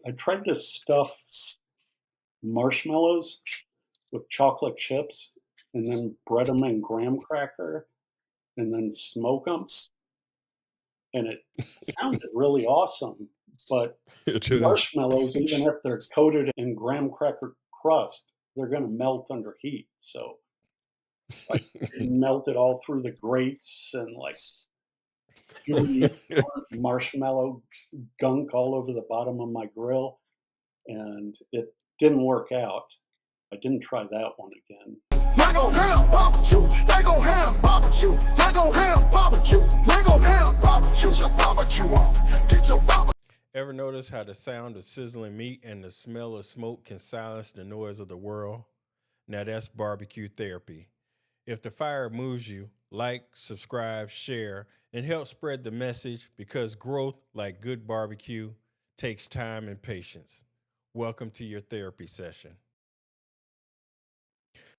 I tried to stuff marshmallows with chocolate chips and then bread them in graham cracker and then smoke them, and it sounded really awesome, but It does. marshmallows, even if they're coated in graham cracker crust, they're gonna melt under heat, so, like, it melted all through the grates and, like, gooey burnt marshmallow gunk all over the bottom of my grill, and it didn't work out. I didn't try that one again. Mango ham barbecue, mango ham barbecue, mango ham barbecue, mango ham barbecue, your barbecue on, get your barbecue. Ever notice how the sound of sizzling meat and the smell of smoke can silence the noise of the world? Now that's barbecue therapy. If the fire moves you, like, subscribe, share, and help spread the message because growth, like good barbecue, takes time and patience. Welcome to your therapy session.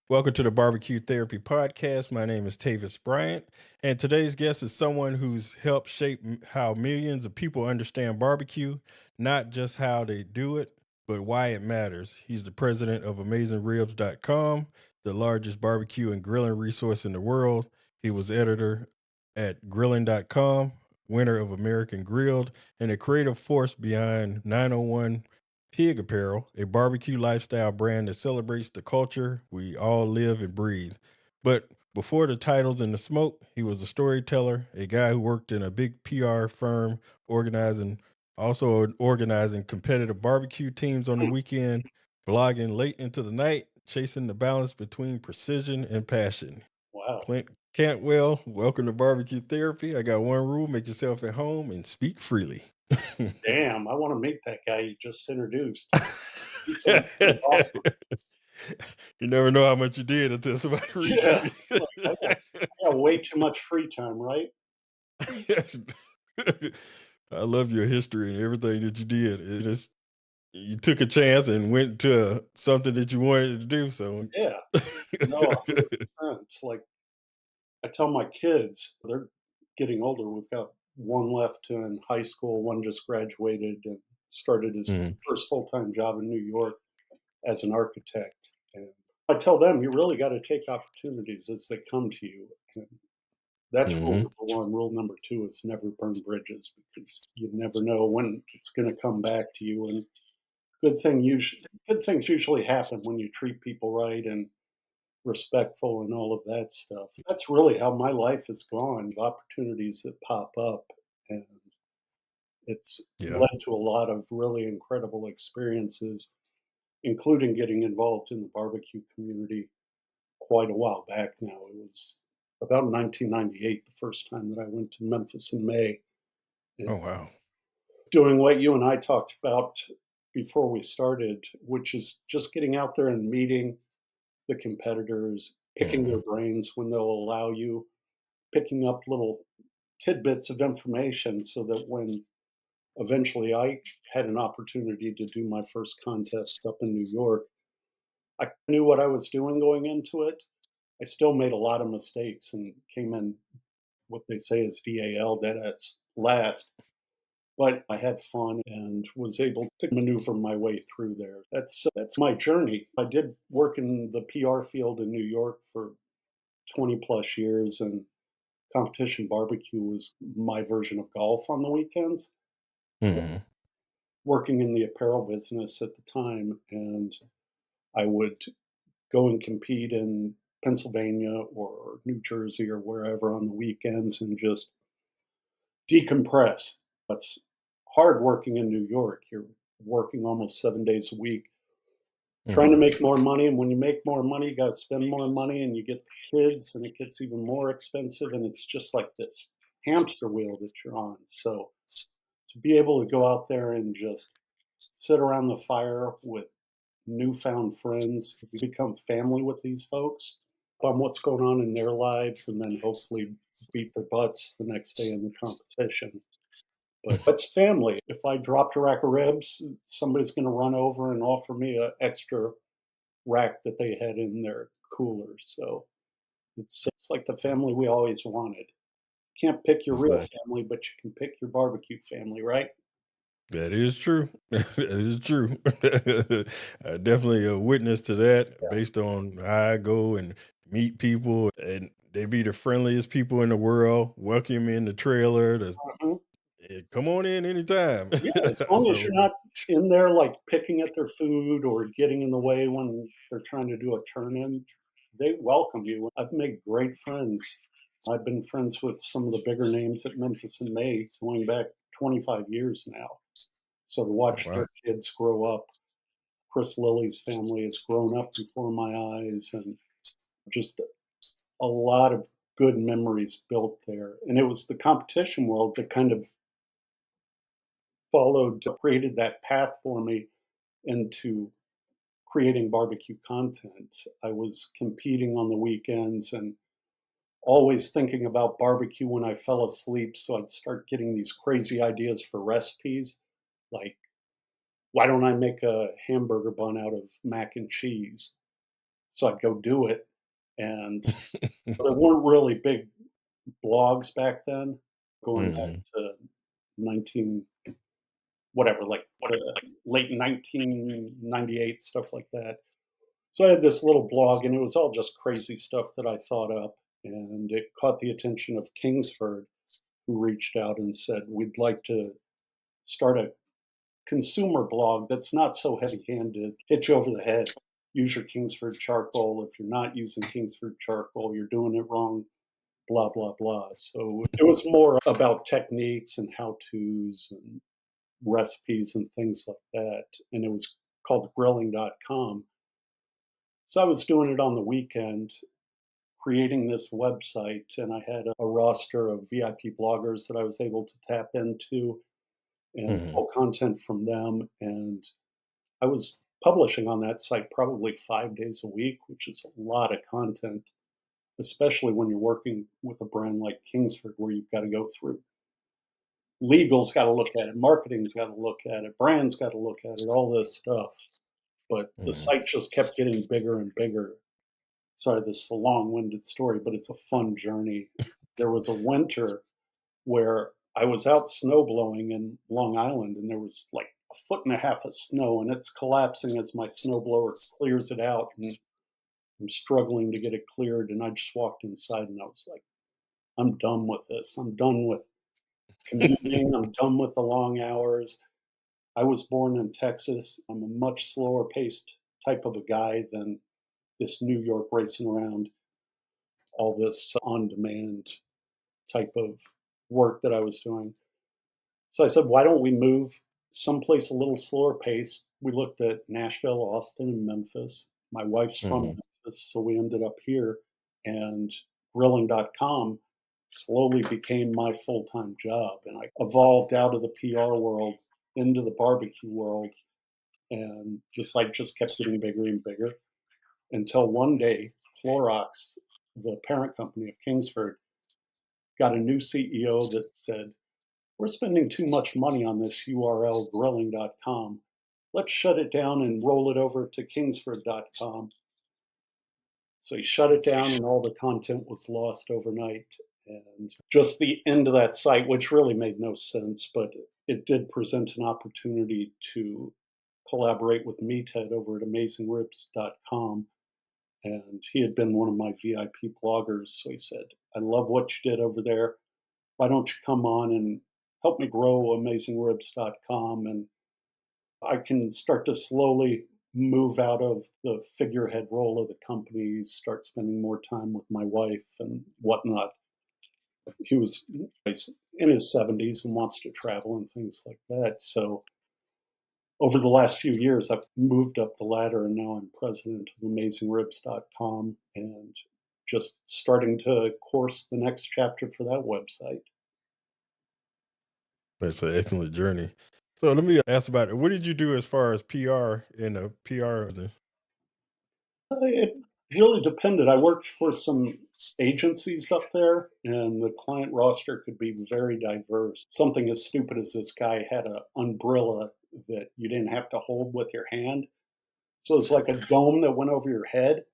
Welcome to the Barbecue Therapy Podcast. My name is Tavis Bryant, and today's guest is someone who's helped shape how millions of people understand barbecue, not just how they do it, but why it matters. He's the president of AmazingRibs.com, the largest barbecue and grilling resource in the world. He was editor at Grilling.com, winner of American Grilled, and a creative force behind 901 Pig Apparel, a barbecue lifestyle brand that celebrates the culture we all live and breathe. But before the titles and the smoke, he was a storyteller, a guy who worked in a big PR firm, organizing competitive barbecue teams on the weekend, blogging late into the night, chasing the balance between precision and passion. Wow. Clint Cantwell, welcome to Barbecue Therapy. I got one rule: make yourself at home and speak freely. Damn, I wanna meet that guy you just introduced. He sounds pretty awesome. You never know how much you did until somebody reads Yeah, to like, I got way too much free time, right? you. I love your history and everything that you did. It is you took a chance and went to something that you wanted to do. So Yeah. No, 100%. Like, I tell my kids, they're getting older, we've got one left in high school, one just graduated and started his Mhm, first full-time job in New York as an architect, and I tell them, "You really gotta take opportunities as they come to you," and that's rule mhm. number 1. Rule number 2 is never burn bridges because you never know when it's gonna come back to you, and good things usually happen when you treat people right and respectful and all of that stuff. That's really how my life has gone, opportunities that pop up, and it's Yeah. led to a lot of really incredible experiences, including getting involved in the barbecue community quite a while back now. It was about 1998, the first time that I went to Memphis in May, and Oh wow. doing what you and I talked about before we started, which is just getting out there and meeting the competitors, picking their Mhm. brains when they'll allow you, picking up little tidbits of information so that when eventually I had an opportunity to do my first contest up in New York, I knew what I was doing going into it. I still made a lot of mistakes and came in what they say is DAL, dead at last. But I had fun and was able to maneuver my way through there. That's my journey. I did work in the PR field in New York for 20 plus years, and competition barbecue was my version of golf on the weekends. Mhm. Working in the apparel business at the time, and I would go and compete in Pennsylvania or New Jersey or wherever on the weekends and just decompress. That's hard working in New York. You're working almost 7 days a week, trying to Mhm. make more money, and when you make more money, you gotta spend more money, and you get the kids, and it gets even more expensive, and it's just like this hamster wheel that you're on. So, to be able to go out there and just sit around the fire with newfound friends, you become family with these folks on what's going on in their lives, and then hopefully beat their butts the next day in the competition. But it's family. If I dropped a rack of ribs, somebody's gonna run over and offer me an extra rack that they had in their cooler. So it's like the family we always wanted. Can't pick your It's real like family, but you can pick your barbecue family, right? That is true. That is true. I definitely a witness to that based on how I go and meet people, and they be the friendliest people in the world. Welcome me in the trailer. Mhm. Come on in anytime. Yeah, as long as So, you're not in there, like, picking at their food or getting in the way when they're trying to do a turn in, they welcome you. I've made great friends. I've been friends with some of the bigger names at Memphis and May going back 25 years now. So to oh, watch wow. their kids grow up, Chris Lilly's family has grown up before my eyes, and just a lot of good memories built there. And it was the competition world that kind of created that path for me into creating barbecue content. I was competing on the weekends and always thinking about barbecue when I fell asleep. So I'd start getting these crazy ideas for recipes, like, why don't I make a hamburger bun out of mac and cheese? So I'd go do it. And there weren't really big blogs back then, going back Mhm. to 19 whatever, like the late 1998, stuff like that. So I had this little blog, and it was all just crazy stuff that I thought up, and it caught the attention of Kingsford, who reached out and said, "We'd like to start a consumer blog that's not so heavy-handed, hit you over the head. Use your Kingsford charcoal. If you're not using Kingsford charcoal, you're doing it wrong, blah, blah, blah." So it was more about techniques and how-tos and recipes and things like that, and it was called grilling.com. So I was doing it on the weekend, creating this website, and I had a roster of VIP bloggers that I was able to tap into and Mhm. pull content from them. And I was publishing on that site probably 5 days a week, which is a lot of content, especially when you're working with a brand like Kingsford, where you've got to go through legal's got to look at it, marketing's got to look at it, brand's got to look at it, all this stuff. But the Mhm. site just kept getting bigger and bigger. Sorry, this is a long-winded story, but it's a fun journey. There was a winter where I was out snow blowing in Long Island, and there was like a foot and a half of snow, and it's collapsing as my snowblower clears it out, and I'm struggling to get it cleared. And I just walked inside, and I was like, "I'm done with this. I'm done with commuting. I'm done with the long hours." I was born in Texas. I'm a much slower paced type of a guy than this New York racing around, all this on demand type of work that I was doing. So I said, why don't we move someplace a little slower pace? We looked at Nashville, Austin, and Memphis. My wife's from Mhm. Memphis, so we ended up here. And grilling.com slowly became my full time job. And I evolved out of the PR world into the barbecue world. And the site just kept getting bigger and bigger until one day, Clorox, the parent company of Kingsford, got a new CEO that said, "We're spending too much money on this URL, grilling.com. Let's shut it down and roll it over to kingsford.com." So he shut it down, and all the content was lost overnight. And just the end of that site, which really made no sense, but it did present an opportunity to collaborate with Meathead over at AmazingRibs.com. And he had been one of my VIP bloggers. So he said, "I love what you did over there. Why don't you come on and help me grow AmazingRibs.com? And I can start to slowly move out of the figurehead role of the company, start spending more time with my wife and whatnot." He was in his 70s and wants to travel and things like that. So over the last few years, I've moved up the ladder, and now I'm president of AmazingRibs.com and just starting to course the next chapter for that website. That's an excellent journey. So let me ask about it. What did you do as far as PR in the PR business? It really depended. I worked for some agencies up there, and the client roster could be very diverse. Something as stupid as this guy had an umbrella that you didn't have to hold with your hand. So it's like a dome that went over your head,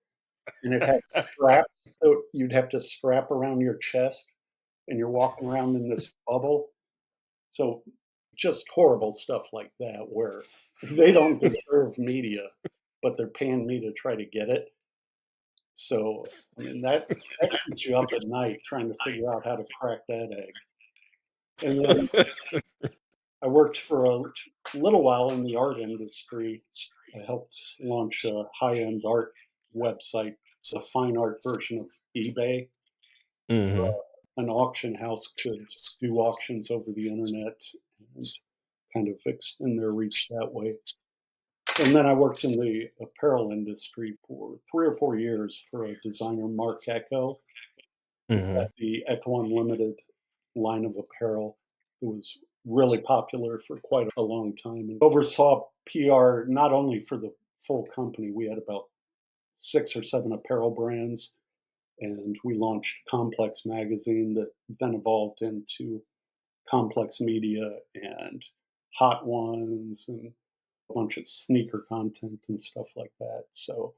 and it had straps, so you'd have to strap around your chest, and you're walking around in this bubble. So Just horrible stuff like that where they don't deserve media, but they're paying me to try to get it. So, I mean, that keeps you up at night trying to figure out how to crack that egg. And then I worked for a little while in the art industry. I helped launch a high-end art website, the fine art version of eBay. Hmm. An auction house could do auctions over the internet and kind of extend their reach that way. And then I worked in the apparel industry for 3 or 4 years for a designer, Mark Echo, who Hmm. had the Echo Unlimited line of apparel. It was really popular for quite a long time and oversaw PR not only for the full company, we had about 6 or 7 apparel brands, and we launched Complex Magazine that then evolved into Complex Media and Hot Ones and a bunch of sneaker content and stuff like that. So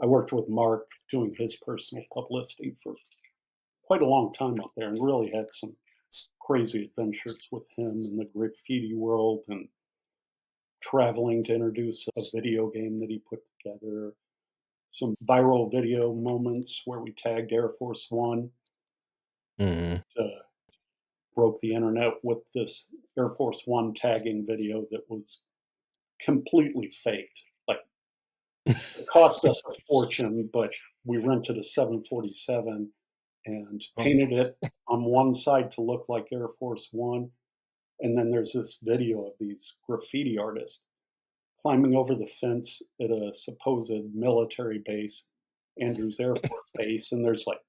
I worked with Mark doing his personal publicity for quite a long time up there and really had some crazy adventures with him in the graffiti world and traveling to introduce a video game that he put together. Some viral video moments where we tagged Air Force One, Hmm. uh, broke the internet with this Air Force One tagging video that was completely faked. Like, it cost us a fortune, but we rented a 747 and Oh. painted it on one side to look like Air Force One. And then there's this video of these graffiti artists climbing over the fence at a supposed military base, Andrews Air Force Base, and there's like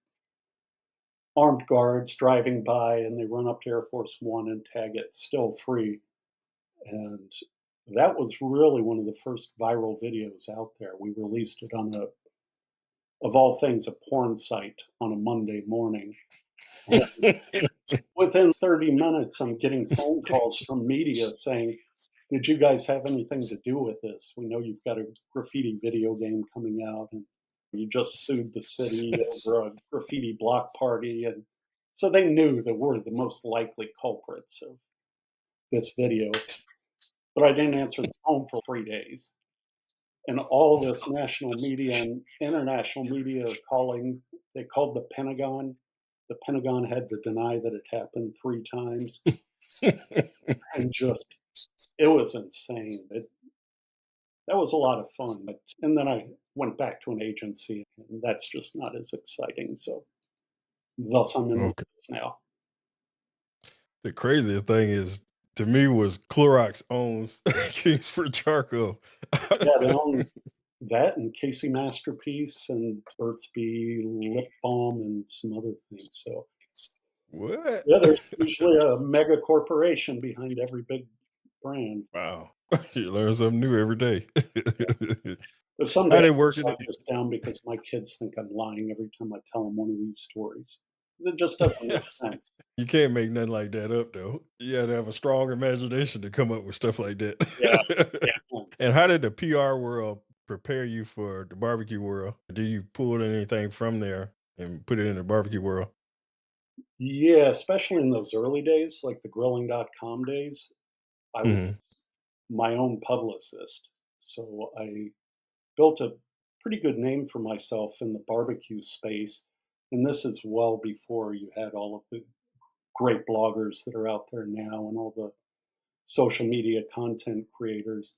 armed guards driving by and they run up to Air Force One and tag it still free. And that was really one of the first viral videos out there. We released it on a, of all things, a porn site on a Monday morning. And within 30 minutes, I'm getting phone calls from media saying, "Did you guys have anything to do with this? We know you've got a graffiti video game coming out and you just sued the city over a graffiti block party." And so they knew that we're the most likely culprits of this video. But I didn't answer the phone for 3 days. And all this national media and international media calling, they called the Pentagon. The Pentagon had to deny that it happened 3 times. And just, it was insane. That was a lot of fun. And then I went back to an agency, and that's just not as exciting. So, thus, I'm in Okay. this now. The craziest thing is to me was Clorox owns Kingsford Charcoal. Yeah, they own that and Casey Masterpiece and Burt's Bee Lip Balm and some other things. So, What? yeah, there's usually a mega corporation behind every big brand. Wow. You learn something new every day. But someday How I they could working shut it? this down because my kids think I'm lying every time I tell them one of these stories. It just doesn't make sense. You can't make nothing like that up though. You gotta have a strong imagination to come up with stuff like Yeah. that. And how did the PR world prepare you for the barbecue world? Did you pull anything from there and put it in the barbecue world? Yeah, especially in those early days, like the grilling.com days, I was Mhm. my own publicist. So I built a pretty good name for myself in the barbecue space. And this is well before you had all of the great bloggers that are out there now and all the social media content creators.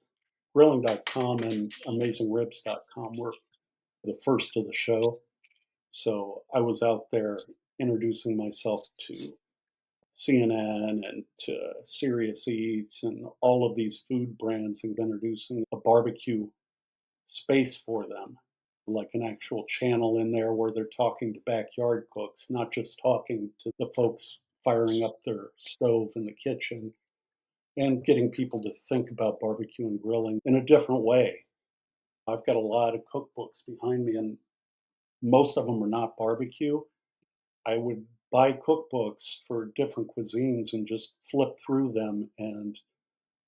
Grilling.com and AmazingRibs.com were the first of the show. So I was out there introducing myself to CNN and to Serious Eats and all of these food brands and introducing a barbecue space for them, like an actual channel in there where they're talking to backyard cooks, not just talking to the folks firing up their stove in the kitchen, and getting people to think about barbecue and grilling in a different way. I've got a lot of cookbooks behind me, and most of them are not barbecue. I would buy cookbooks for different cuisines and just flip through them and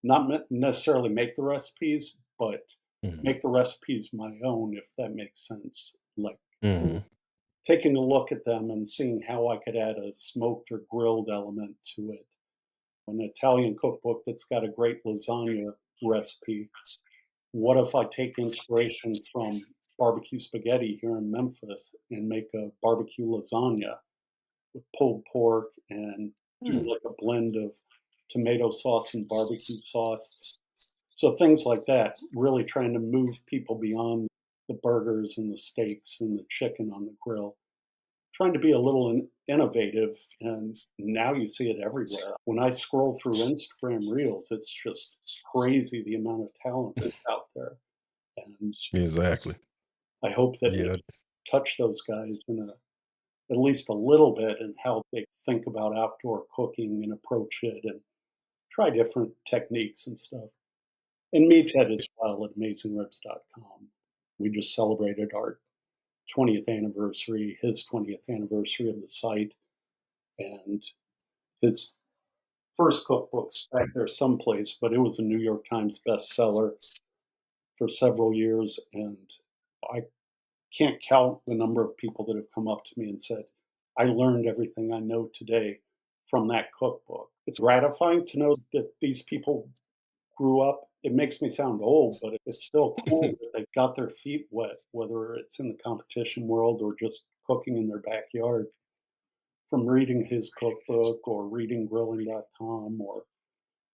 not necessarily make the recipes, but Mhm. make the recipes my own, if that makes sense. Like Mhm. taking a look at them and seeing how I could add a smoked or grilled element to it. an Italian cookbook that's got a great lasagna recipe. What if I take inspiration from barbecue spaghetti here in Memphis and make a barbecue lasagna with pulled pork and do Hmm. like a blend of tomato sauce and barbecue sauce? So things like that, really trying to move people beyond the burgers and the steaks and the chicken on the grill. Trying to be a little innovative, and now you see it everywhere. When I scroll through Instagram Reels, it's just crazy the amount of talent that's out there, and Exactly. I hope that we Yeah. touch those guys in at least a little bit in how they think about outdoor cooking and approach it and try different techniques and stuff. And Meathead as well at AmazingRibs.com. We just celebrated our 20th anniversary, his 20th anniversary of the site, and his first cookbook's back there someplace, but it was a New York Times bestseller for several years, and I can't count the number of people that have come up to me and said, "I learned everything I know today from that cookbook." It's gratifying to know that these people grew up. It makes me sound old, but it's still cool that they got their feet wet, whether it's in the competition world or just cooking in their backyard, from reading his cookbook or reading grilling.com or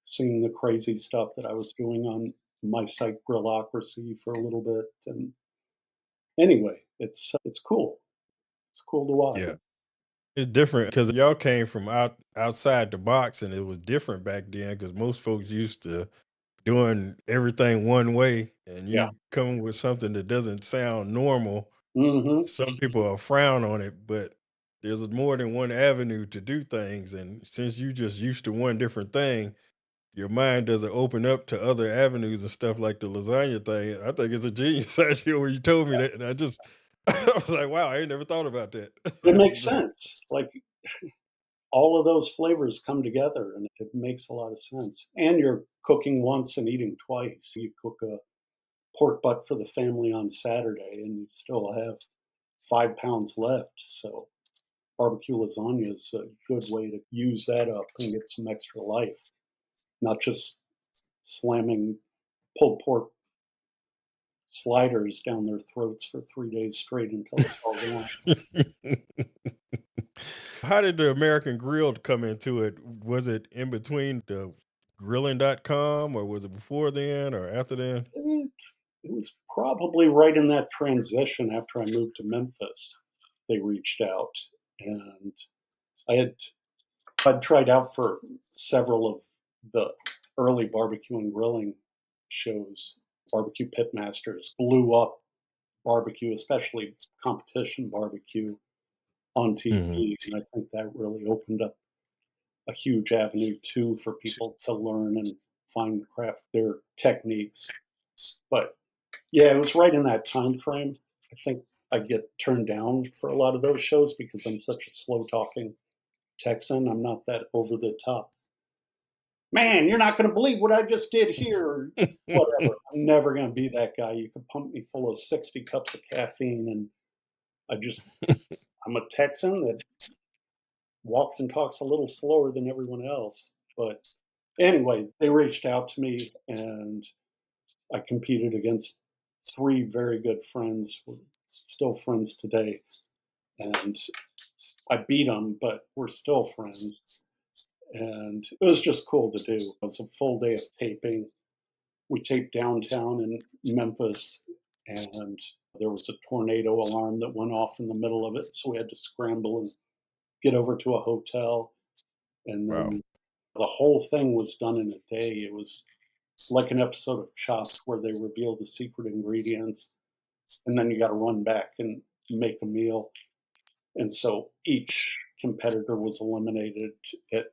seeing the crazy stuff that I was doing on my site Grillocracy for a little bit. And anyway, it's cool. It's cool to watch. Yeah. It's different because y'all came from outside the box, and it was different back then because most folks used to doing everything one way, and Yeah. you come with something that doesn't sound normal. Hmm. Some people are frown on it, but there's more than one avenue to do things. And since you just used to one different thing, your mind doesn't open up to other avenues and stuff like the lasagna thing. I think it's a genius idea when you told me that. And I just, I was like, wow, I ain't never thought about that. It makes sense. Like all of those flavors come together and it makes a lot of sense. And you're cooking once and eating twice. You cook a pork butt for the family on Saturday and you still have 5 pounds left. So barbecue lasagna is a good way to use that up and get some extra life, not just slamming pulled pork sliders down their throats for 3 days straight until it's all gone. How did the American Grill come into it? Was it in between the grilling.com, or was it before then or after then? It, it was probably right in that transition after I moved to Memphis. They reached out, and I had I'd tried out for several of the early barbecue and grilling shows. Barbecue Pitmasters blew up barbecue, especially competition barbecue, on Mhm. TV, and I think that really opened up a huge avenue too for people to learn and fine craft their techniques. But yeah, it was right in that time frame. I think I get turned down for a lot of those shows because I'm such a slow talking Texan. I'm not that over the top. Man, you're not going to believe what I just did here. Or whatever. I'm never going to be that guy. You can pump me full of 60 cups of caffeine, and I just I'm a Texan that walks and talks a little slower than everyone else. But anyway, they reached out to me, and I competed against three very good friends. We're still friends today, and I beat them, but we're still friends. And it was just cool to do. It was a full day of taping. We taped downtown in Memphis, and there was a tornado alarm that went off in the middle of it, so we had to scramble and get over to a hotel. And Wow. then the whole thing was done in a day. It was like an episode of Chopped where they reveal the secret ingredients, and then you got to run back and make a meal. And so each competitor was eliminated at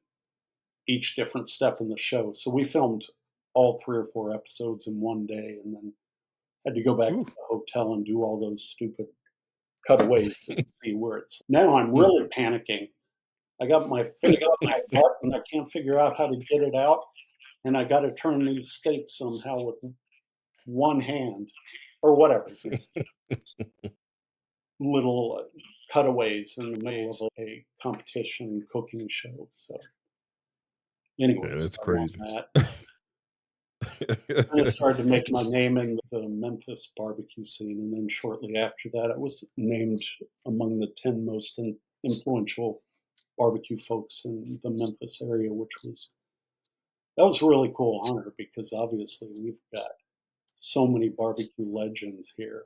each different step in the show. So we filmed all 3 or 4 episodes in one day, and then had to go back Ooh. to the hotel and do all those stupid cutaways to see where it's. Now I'm Mm. really panicking. I got my finger up my butt and I can't figure out how to get it out, and I got to turn these steaks somehow with one hand or whatever. It's little cutaways in the middle of a competition cooking show. So Yeah, Anyways, that's I won crazy. that. And I started to make my name in the Memphis barbecue scene, and then shortly after that, I was named among the 10 most influential barbecue folks in the Memphis area, which was that was a really cool honor because obviously we've got so many barbecue legends here.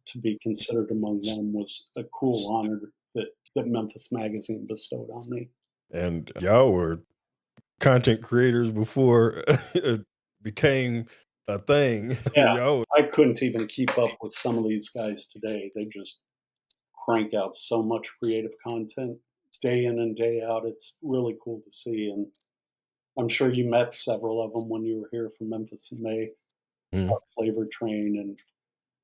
To be considered among them was a cool honor that Memphis Magazine bestowed on me. And y'all were content creators before it became a thing. Yeah, Y'all, I couldn't even keep up with some of these guys today. They just crank out so much creative content day in and day out. It's really cool to see, and I'm sure you met several of them when you were here from Memphis in May. mm, Flavor Train and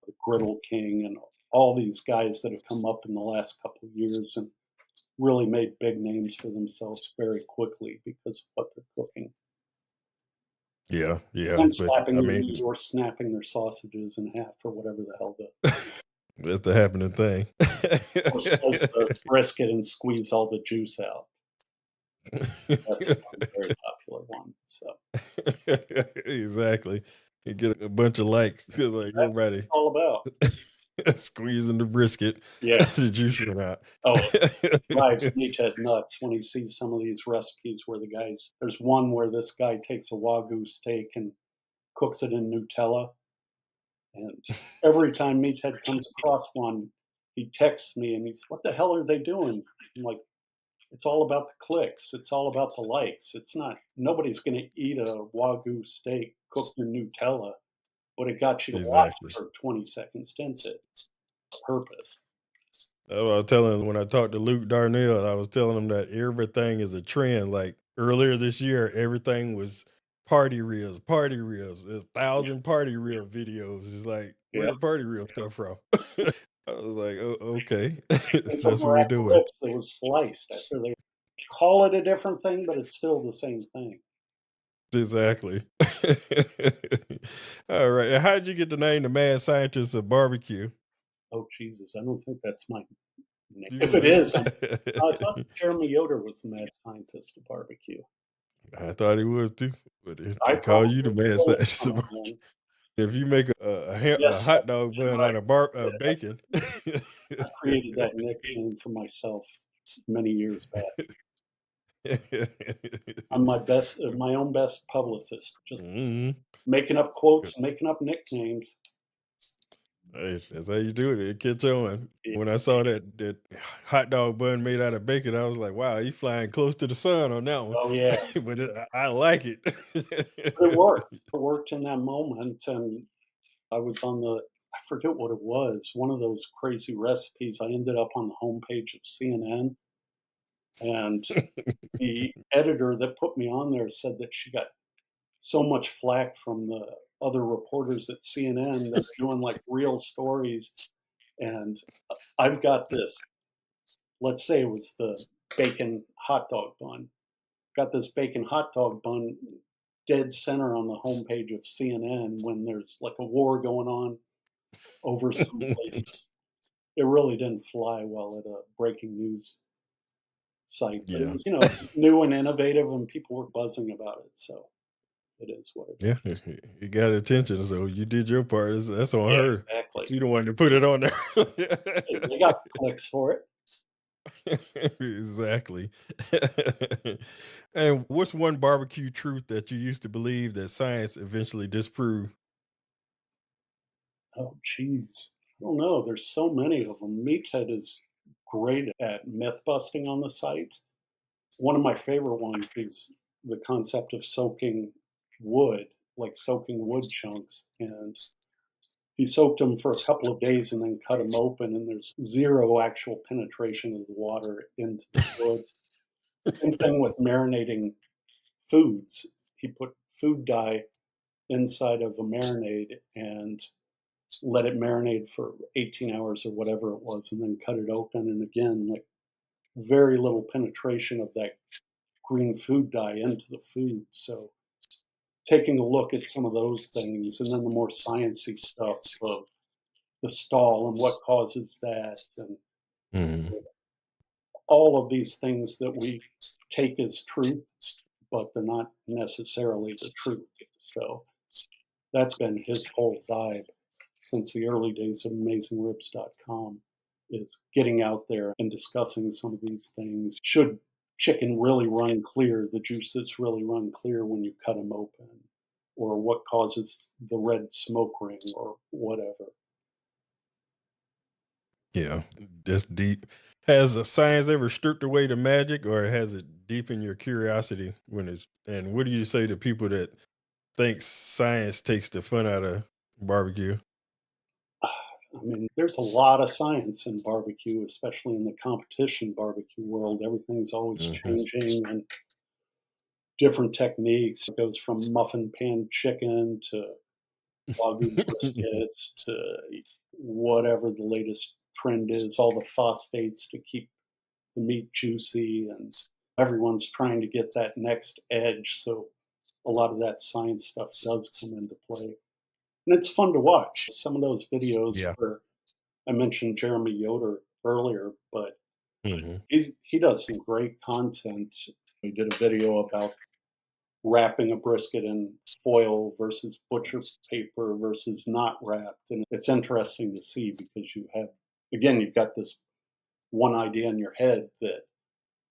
the Griddle King and all these guys that have come up in the last couple of years and really made big names for themselves very quickly because of what they're cooking. yeah, yeah. And But slapping I their mean, meat or snapping their sausages in half or whatever the hell that's the happening thing. or slice the brisket and squeeze all the juice out. That's another very popular one. So Exactly. You get a bunch of likes 'cause, like that's what it's everybody all about. squeezing the brisket, Yeah. the juice run out. Oh, drives Meathead nuts when he sees some of these recipes where the guys there's one where this guy takes a Wagyu steak and cooks it in Nutella, and every time Meathead comes across one, he texts me and he's, "What the hell are they doing?" I'm like, "It's all about the clicks. It's all about the likes. It's not nobody's gonna eat a Wagyu steak cooked in Nutella, but it got you to watch Exactly. it for 20 seconds, didn't it? Purpose." I was telling when I talked to Luke Darnell, I was telling him that everything is a trend. Like earlier this year, everything was party reels, party reels, 1,000 party reel videos. It's like, where Yeah. the party reel stuff from? I was like, oh, okay, And from that's what we're rack of doing. ribs that was sliced. I feel they call it a different thing, but it's still the same thing. Exactly. All right. And how did you get the name the mad scientist of barbecue? Oh, Jesus, I don't think that's my name. You If it believe is, I thought it? Jeremy Yoder was the mad scientist of barbecue. I thought he was too, but I they call you the probably mad stole it scientist from of him barbecue. then. If you make a Yes, hot dog you're bun right. out of Yeah, bacon. I created that nickname for myself many years back. I'm my own best publicist, just Mhm. making up quotes and making up nicknames. Hey, that's how you do it. It catch on. Yeah. When I saw that hot dog bun made out of bacon, I was like, "Wow, you flying close to the sun on that one." Oh, yeah. But I like it. But it worked. It worked in that moment, and I was on I forget what it was, one of those crazy recipes. I ended up on the homepage of CNN, and the editor that put me on there said that she got so much flack from the other reporters at CNN that are doing, like, real stories, and I've got this let's say it was the bacon hot dog bun. Got this bacon hot dog bun dead center on the homepage of CNN when there's, like, a war going on over some place. It really didn't fly well at a breaking news site, but it Yeah. was, new and innovative, and people were buzzing about it, so it is what it Yeah, is. you got attention, so you did your part. That's on Yeah, her. exactly. She the one to put it on Hey, there. they got the clicks for it. Exactly. And what's one barbecue truth that you used to believe that science eventually disproved? Oh, jeez. I don't know, there's so many of them. Meathead is great at myth busting on the site. One of my favorite ones is the concept of soaking wood, like soaking wood chunks, and he soaked them for a couple of days and then cut them open, and there's 0 actual penetration of the water into the wood. Same thing with marinating foods. He put food dye inside of a marinade and let it marinate for 18 hours or whatever it was, and then cut it open, and again, like, very little penetration of that green food dye into the food, so taking a look at some of those things, and then the more sciencey stuff of the stall and what causes that, and Mhm. all of these things that we take as truth, but they're not necessarily the truth. So that's been his whole vibe since the early days of AmazingRibs.com, is getting out there and discussing some of these things. Should chicken really run clear, the juices really run clear when you cut them open? Or what causes the red smoke ring or whatever? Yeah, that's deep. Has science ever stripped away the magic, or has it deepened your curiosity when it's? And what do you say to people that think science takes the fun out of barbecue? I mean, there's a lot of science in barbecue, especially in the competition barbecue world. Everything's always Hmm. changing and different techniques. It goes from muffin pan chicken to Wagyu briskets to whatever the latest trend is, all the phosphates to keep the meat juicy, and everyone's trying to get that next edge. So a lot of that science stuff does come into play. And it's fun to watch. Some of those videos Yeah. where I mentioned Jeremy Yoder earlier, but Hmm. he does some great content. He did a video about wrapping a brisket in foil versus butcher paper versus not wrapped. And it's interesting to see because you've got this one idea in your head that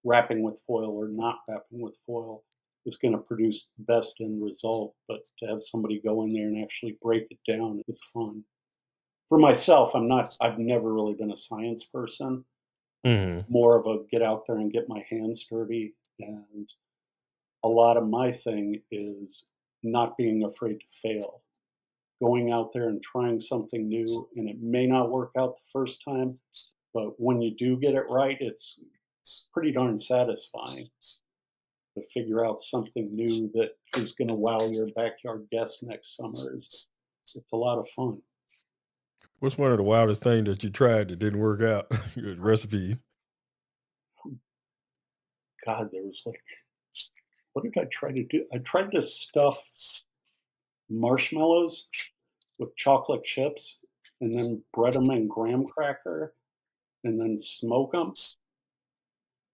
wrapping with foil or not wrapping with foil is going to produce the best end result. But to have somebody go in there and actually break it down is fun. For myself, I've never really been a science person, Hmm. more of a get out there and get my hands dirty. And a lot of my thing is not being afraid to fail, going out there and trying something new. And it may not work out the first time, but when you do get it right, it's pretty darn satisfying to figure out something new that is going to wow your backyard guests next summer. It's a lot of fun. What's one of the wildest things that you tried that didn't work out? Your recipe. God, there was like, what did I try to do? I tried to stuff marshmallows with chocolate chips and then bread them in graham cracker and then smoke them.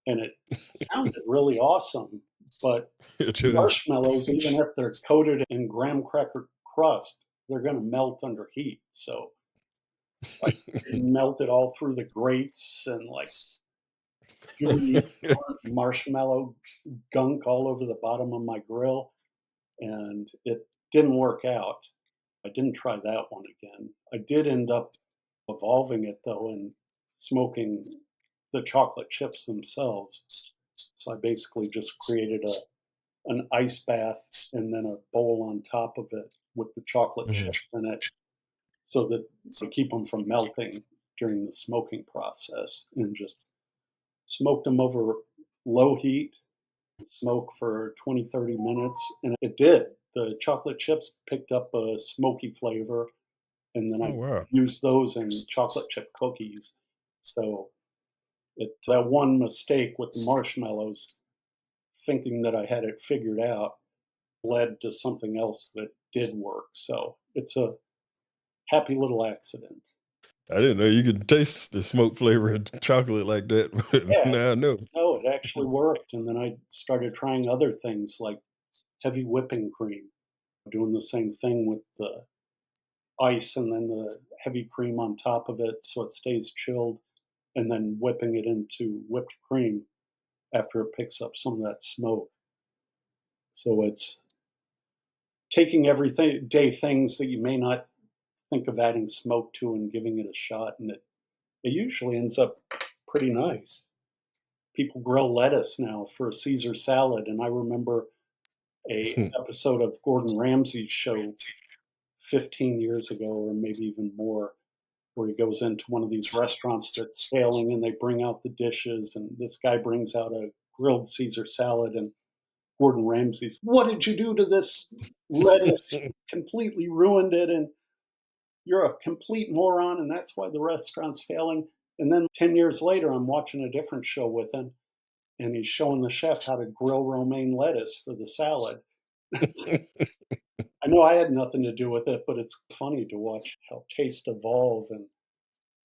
And it sounded really awesome. But It does. marshmallows, even if they're coated in graham cracker crust, they're going to melt under heat. So I melted all through the grates and like gooey burnt marshmallow gunk all over the bottom of my grill. And it didn't work out. I didn't try that one again. I did end up evolving it though and smoking the chocolate chips themselves. So I basically just created an ice bath and then a bowl on top of it with the chocolate Mhm. chips in it so that to keep them from melting during the smoking process, and just smoked them over low heat, smoke for 20, 30 minutes. And it did. The chocolate chips picked up a smoky flavor, and then Oh I wow. used those in chocolate chip cookies. So that one mistake with the marshmallows, thinking that I had it figured out, led to something else that did work. So it's a happy little accident. I didn't know you could taste the smoke flavor of chocolate like that, but Yeah, now I know. no, it actually worked. And then I started trying other things like heavy whipping cream, doing the same thing with the ice and then the heavy cream on top of it so it stays chilled, and then whipping it into whipped cream after it picks up some of that smoke. So it's taking everything day things that you may not think of adding smoke to and giving it a shot, and it usually ends up pretty nice. People grill lettuce now for a Caesar salad, and I remember a episode of Gordon Ramsay's show 15 years ago, or maybe even more, where he goes into one of these restaurants that's failing and they bring out the dishes, and this guy brings out a grilled Caesar salad, and Gordon Ramsay's, "What did you do to this lettuce? You completely ruined it, and you're a complete moron, and that's why the restaurant's failing." And then 10 years later, I'm watching a different show with him, and he's showing the chef how to grill romaine lettuce for the salad. I know I had nothing to do with it, but it's funny to watch how taste evolve and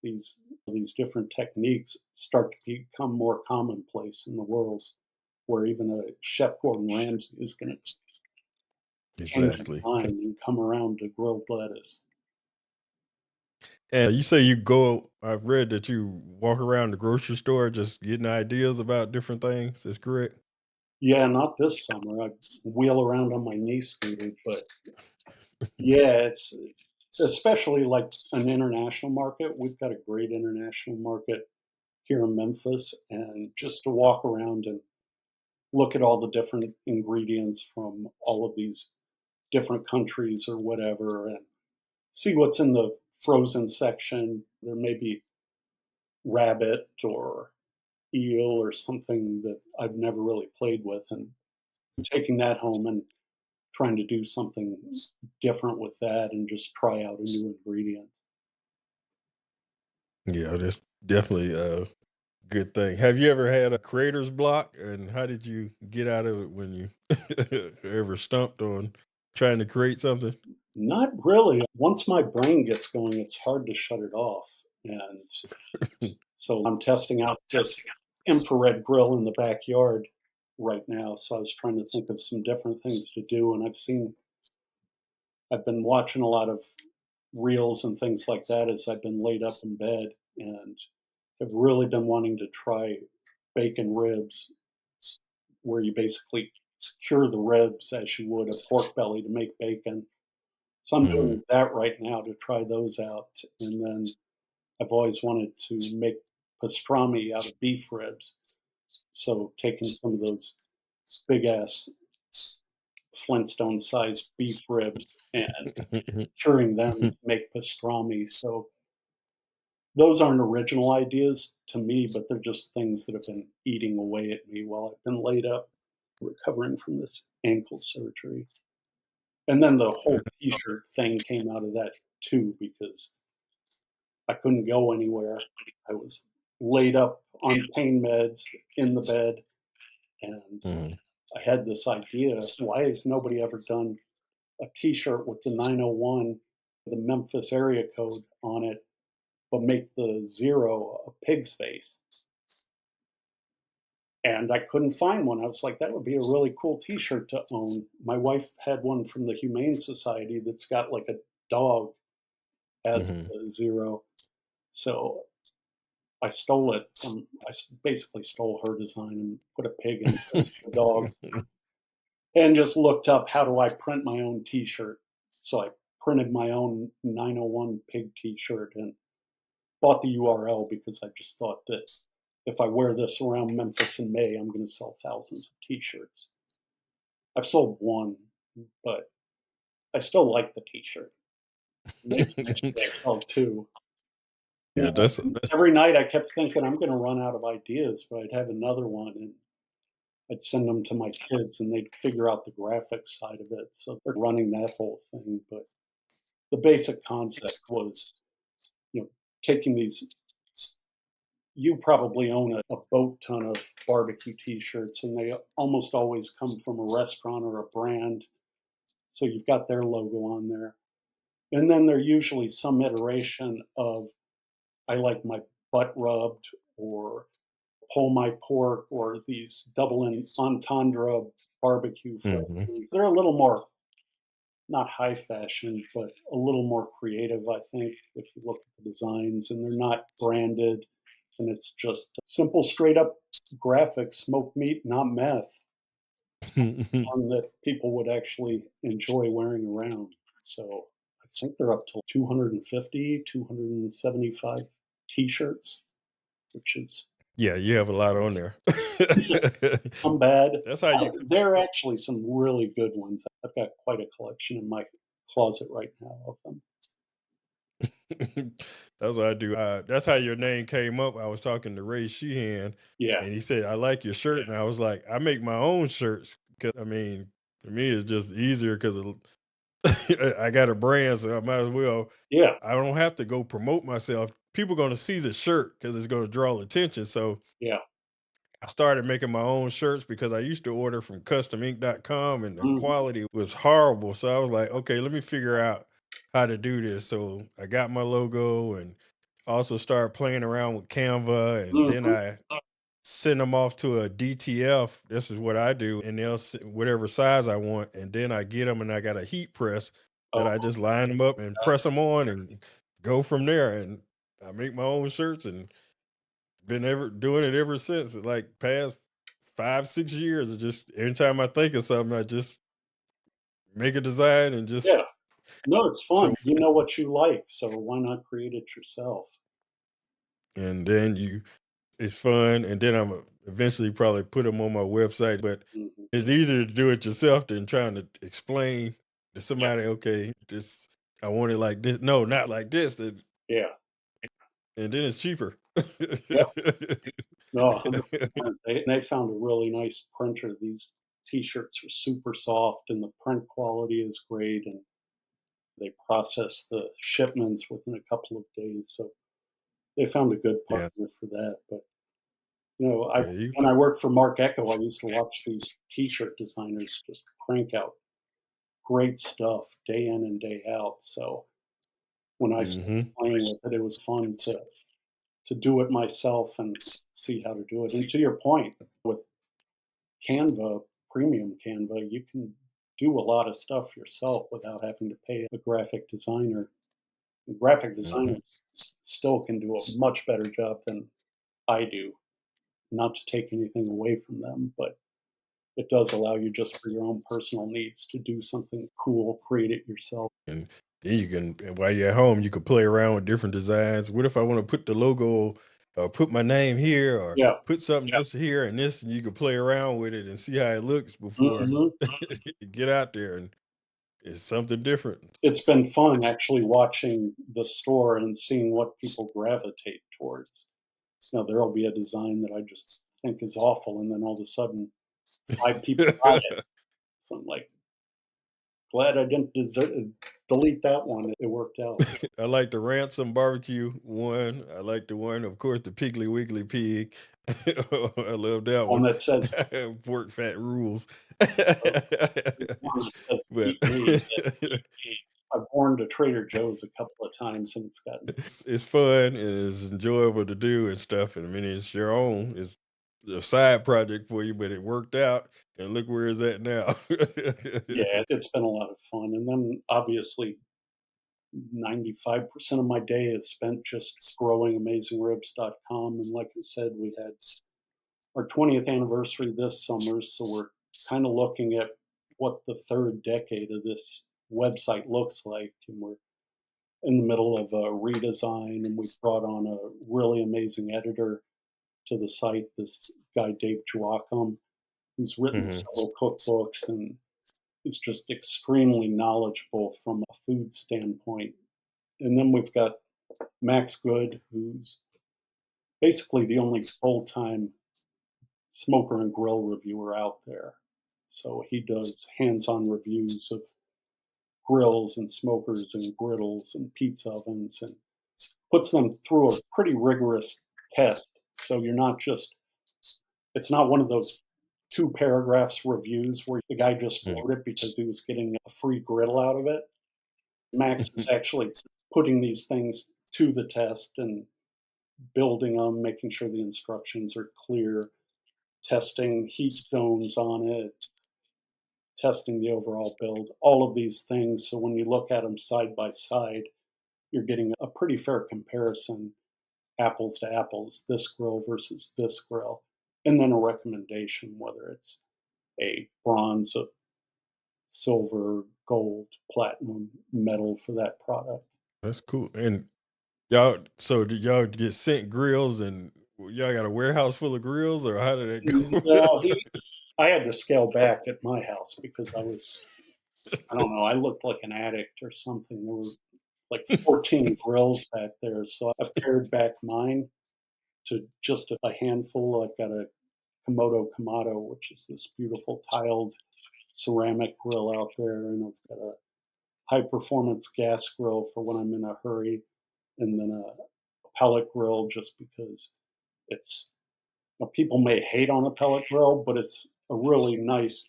these these different techniques start to become more commonplace in the world. where even a Chef Gordon Ramsay is going to change his Exactly. mind and come around to grilled lettuce. And you say you go, I've read that you walk around the grocery store just getting ideas about different things. Is correct? Yeah, not this summer. I wheel around on my knee scooter, but yeah, it's especially like an international market. We've got a great international market here in Memphis, and just to walk around and look at all the different ingredients from all of these different countries or whatever, and see what's in the frozen section. There may be rabbit or eel or something that I've never really played with, and taking that home and trying to do something different with that and just try out a new ingredient. Yeah, that's definitely a good thing. Have you ever had a creator's block, and how did you get out of it when you ever stumped on trying to create something? Not really. Once my brain gets going, it's hard to shut it off. And so I'm testing out this infrared grill in the backyard right now. So I was trying to think of some different things to do. And I've been watching a lot of reels and things like that as I've been laid up in bed, and have really been wanting to try bacon ribs, where you basically cure the ribs as you would a pork belly to make bacon. So I'm Mhm. doing that right now to try those out. And then I've always wanted to make pastrami out of beef ribs. So taking some of those big ass Flintstone sized beef ribs and curing them to make pastrami. So those aren't original ideas to me, but they're just things that have been eating away at me while I've been laid up recovering from this ankle surgery. And then the whole t-shirt thing came out of that too, because I couldn't go anywhere. I was laid up on pain meds in the bed, and Mhm. I had this idea, why has nobody ever done a t-shirt with the 901, the Memphis area code on it, but make the 0 a pig's face? And I couldn't find one. I was like, that would be a really cool t-shirt to own. My wife had one from the Humane Society that's got like a dog as Mhm. the 0. So I stole it from basically stole her design and put a pig in place of the dog, and just looked up, how do I print my own T-shirt? So I printed my own 901 pig T-shirt and bought the URL, because I just thought that if I wear this around Memphis in May, I'm going to sell thousands of T-shirts. I've sold one, but I still like the T-shirt. Maybe next year I sell two. Yeah, And that's every night I kept thinking I'm going to run out of ideas, but I'd have another one, and I'd send them to my kids and they'd figure out the graphics side of it. So they're running that whole thing. But the basic concept was, you know, taking these, you probably own a boat ton of barbecue t-shirts, and they almost always come from a restaurant or a brand. So you've got their logo on there. And then they're usually some iteration of, I like my butt rubbed, or pull my pork, or these double entendre barbecue Mhm. flavors. They're a little more, not high fashion, but a little more creative, I think, if you look at the designs, and they're not branded, and it's just simple, straight up graphics, smoked meat, not meth. One that people would actually enjoy wearing around. So I think they're up to 250, 275 t-shirts, which is Yeah, you have a lot on there. some bad. That's how you There are actually some really good ones. I've got quite a collection in my closet right now of them. That's what I do. That's how your name came up. I was talking to Ray Sheehan, Yeah, and he said, "I like your shirt," and I was like, "I make my own shirts because I mean, for me, it's just easier because I got a brand, so I might as well. yeah, I don't have to go promote myself. People going to see the shirt because it's going to draw attention. So yeah. I started making my own shirts because I used to order from customink.com and the Mhm, quality was horrible. So I was like, okay, let me figure out how to do this. So I got my logo and also started playing around with Canva. And then mhm. I send them off to a DTF. This is what I do, and they'll whatever size I want, and then I get them, and I got a heat press that Oh, I just line them up and press them on, and go from there. And I make my own shirts, and been ever doing it ever since. Like past 5 6 years, of just anytime I think of something, I just make a design and just yeah. No, it's fun. so. You know what you like, so why not create it yourself? And then it's fun, and then I'm eventually probably put them on my website. But Mhm. it's easier to do it yourself than trying to explain to Yeah, somebody, okay, this I want it like this. No, not like this. yeah, And then it's cheaper. yeah. No, 100%. They found a really nice printer. These T-shirts are super soft, and the print quality is great, and they process the shipments within a couple of days, so they found a good Yeah, partner for that. But, you know, I yeah, you. when I worked for Mark Echo, I used to watch these T-shirt designers just crank out great stuff day in and day out, so when I started Hmm. playing with it, it was fun to do it myself and see how to do it. And to your point, with Canva, premium Canva, you can do a lot of stuff yourself without having to pay a graphic designer. And graphic Hmm. designers still can do a much better job than I do. Not to take anything away from them, but it does allow you just for your own personal needs to do something cool, create it yourself. And then you can, and while you're at home, you can play around with different designs. What if I want to put the logo, or put my name here, or Yeah. put something this here and this, and you can play around with it and see how it looks before Mhm. you get out there, and it's something different. It's been fun actually watching the store and seeing what people gravitate towards. So there'll be a design that I just think is awful, and then all of a sudden 5 people buy it. So I'm like, glad I didn't delete that one. It worked out. I like the ransom barbecue one. I like the one, of course, the Piggly Wiggly pig. I love that One one. that says, Pork fat rules. there's one that says, But "Eat me." I've worn to Trader Joe's a couple of times, and it's gotten it's fun and it's enjoyable to do and stuff. And I mean, it's your own. It's a side project for you, but it worked out. And look where it's at now. yeah, it's been a lot of fun. And then obviously 95% of my day is spent just growing AmazingRibs.com. And like I said, we had our 20th anniversary this summer, so we're kind of looking at what the third decade of this website looks like. And we're in the middle of a redesign, and we brought on a really amazing editor to the site, this guy, Dave Joachim, who's written Hmm. several cookbooks and is just extremely knowledgeable from a food standpoint. And then we've got Max Good, who's basically the only full time smoker and grill reviewer out there. So he does hands on reviews of grills and smokers and griddles and pizza ovens and puts them through a pretty rigorous test. So you're not just, it's not one of those two paragraphs reviews where the guy just wrote it because he was getting a free griddle out of it. Max is actually putting these things to the test and building them, making sure the instructions are clear, testing heat zones on it, testing the overall build, all of these things. So when you look at them side by side, you're getting a pretty fair comparison, apples to apples, this grill versus this grill, and then a recommendation, whether it's a bronze, a silver, gold, platinum, metal for that product. That's cool. And y'all, so did y'all get sent grills, and y'all got a warehouse full of grills, or how did it No, go? I had to scale back at my house because I don't know, I looked like an addict or something. There were like 14 grills back there. So I've pared back mine to just a handful. I've got a Komodo Kamado, which is this beautiful tiled ceramic grill out there. And I've got a high performance gas grill for when I'm in a hurry. And then a pellet grill just because it's, people may hate on a pellet grill, but it's a really nice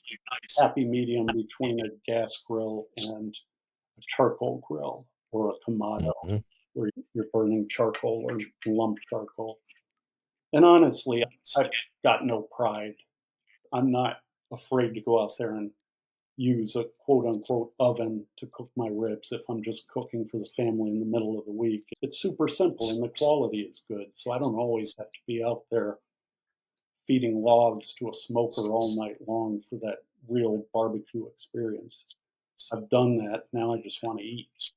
happy medium between a gas grill and a charcoal grill or a Kamado Mhm. where you're burning charcoal or lump charcoal. And honestly, I've got no pride. I'm not afraid to go out there and use a quote unquote oven to cook my ribs if I'm just cooking for the family in the middle of the week. It's super simple and the quality is good. So I don't always have to be out there feeding logs to a smoker all night long for that real barbecue experience. I've done that. Now I just want to eat.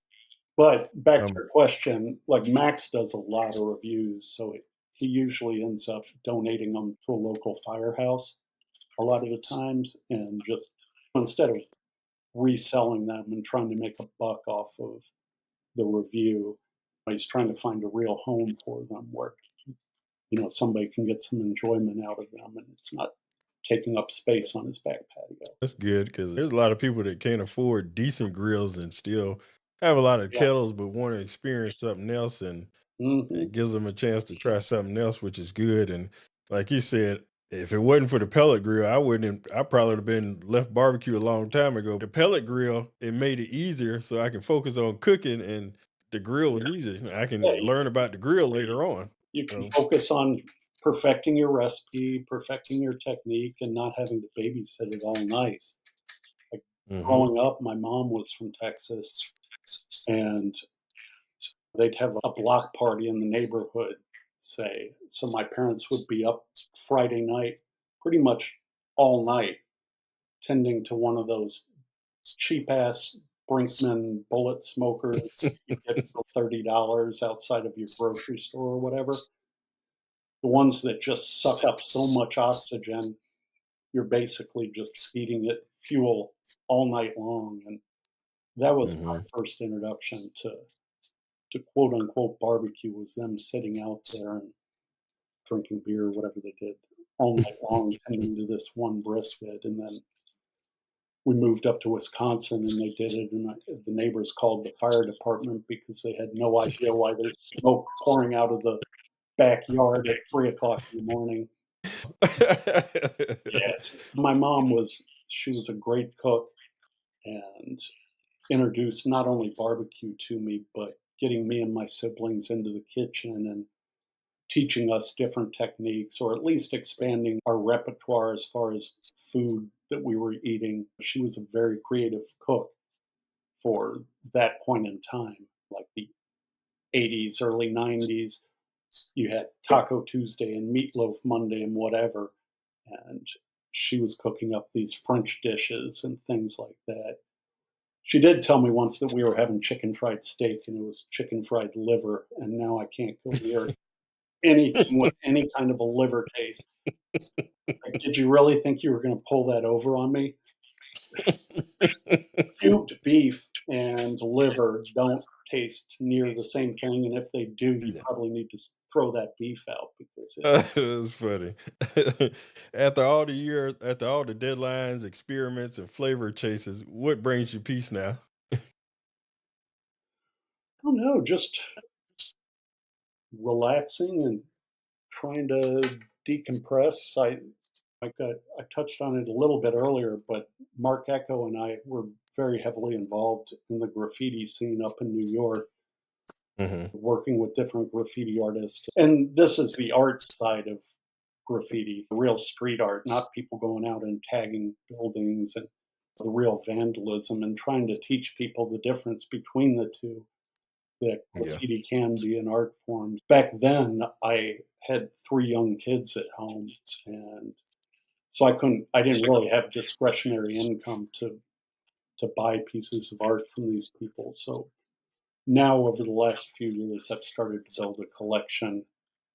But back to Um, your question, like Max does a lot of reviews, so he usually ends up donating them to a local firehouse a lot of the times, and just instead of reselling them and trying to make a buck off of the review, he's trying to find a real home for them where somebody can get some enjoyment out of them, and it's not taking up space on his back patio. that's good because there's a lot of people that can't afford decent grills and still have a lot of Yeah. kettles, but want to experience something else, and Hmm. it gives them a chance to try something else, which is good. And like you said, if it wasn't for the pellet grill, I wouldn't. I probably would have been left barbecue a long time ago. The pellet grill, it made it easier, so I can focus on cooking, and the grill was easy. I Yeah, can learn about the grill later on. you can So, focus on perfecting your recipe, perfecting your technique, and not having to babysit it all night. Like hmm growing up, my mom was from Texas, and they'd have a block party in the neighborhood, say. So my parents would be up Friday night, pretty much all night, tending to one of those cheap ass Brinkman bullet smokers you get for $30 outside of your grocery store or whatever. The ones that just suck up so much oxygen, you're basically just feeding it fuel all night long. And that was hmm my first introduction to quote unquote barbecue, was them sitting out there and drinking beer, whatever they did, all night long, tending to this one brisket. And then we moved up to Wisconsin and they did it. And the neighbors called the fire department because they had no idea why there's smoke pouring out of the backyard at 3 o'clock in the morning. Yes. My mom she was a great cook and introduced not only barbecue to me, but getting me and my siblings into the kitchen and teaching us different techniques, or at least expanding our repertoire as far as food that we were eating. She was a very creative cook for that point in time, like the 80s, early 90s. You had Taco Tuesday and Meatloaf Monday and whatever. And she was cooking up these French dishes and things like that. She did tell me once that we were having chicken fried steak and it was chicken fried liver, and now I can't go near anything with any kind of a liver taste. Like, did you really think you were going to pull that over on me? Cubed beef and liver don't taste near the same thing, and if they do, you Yeah. probably need to throw that beef out because it. It was funny. After all the deadlines, experiments, and flavor chases, what brings you peace now? I don't know, just relaxing and trying to decompress. I touched on it a little bit earlier, but Mark Echo and I were very heavily involved in the graffiti scene up in New York, hmm working with different graffiti artists. And this is the art side of graffiti, real street art, not people going out and tagging buildings, and the real vandalism, and trying to teach people the difference between the two. That Yeah. graffiti can be an art form. Back then, I had 3 young kids at home, and so I didn't really have discretionary income to buy pieces of art from these people. So now, over the last few years, I've started to build a collection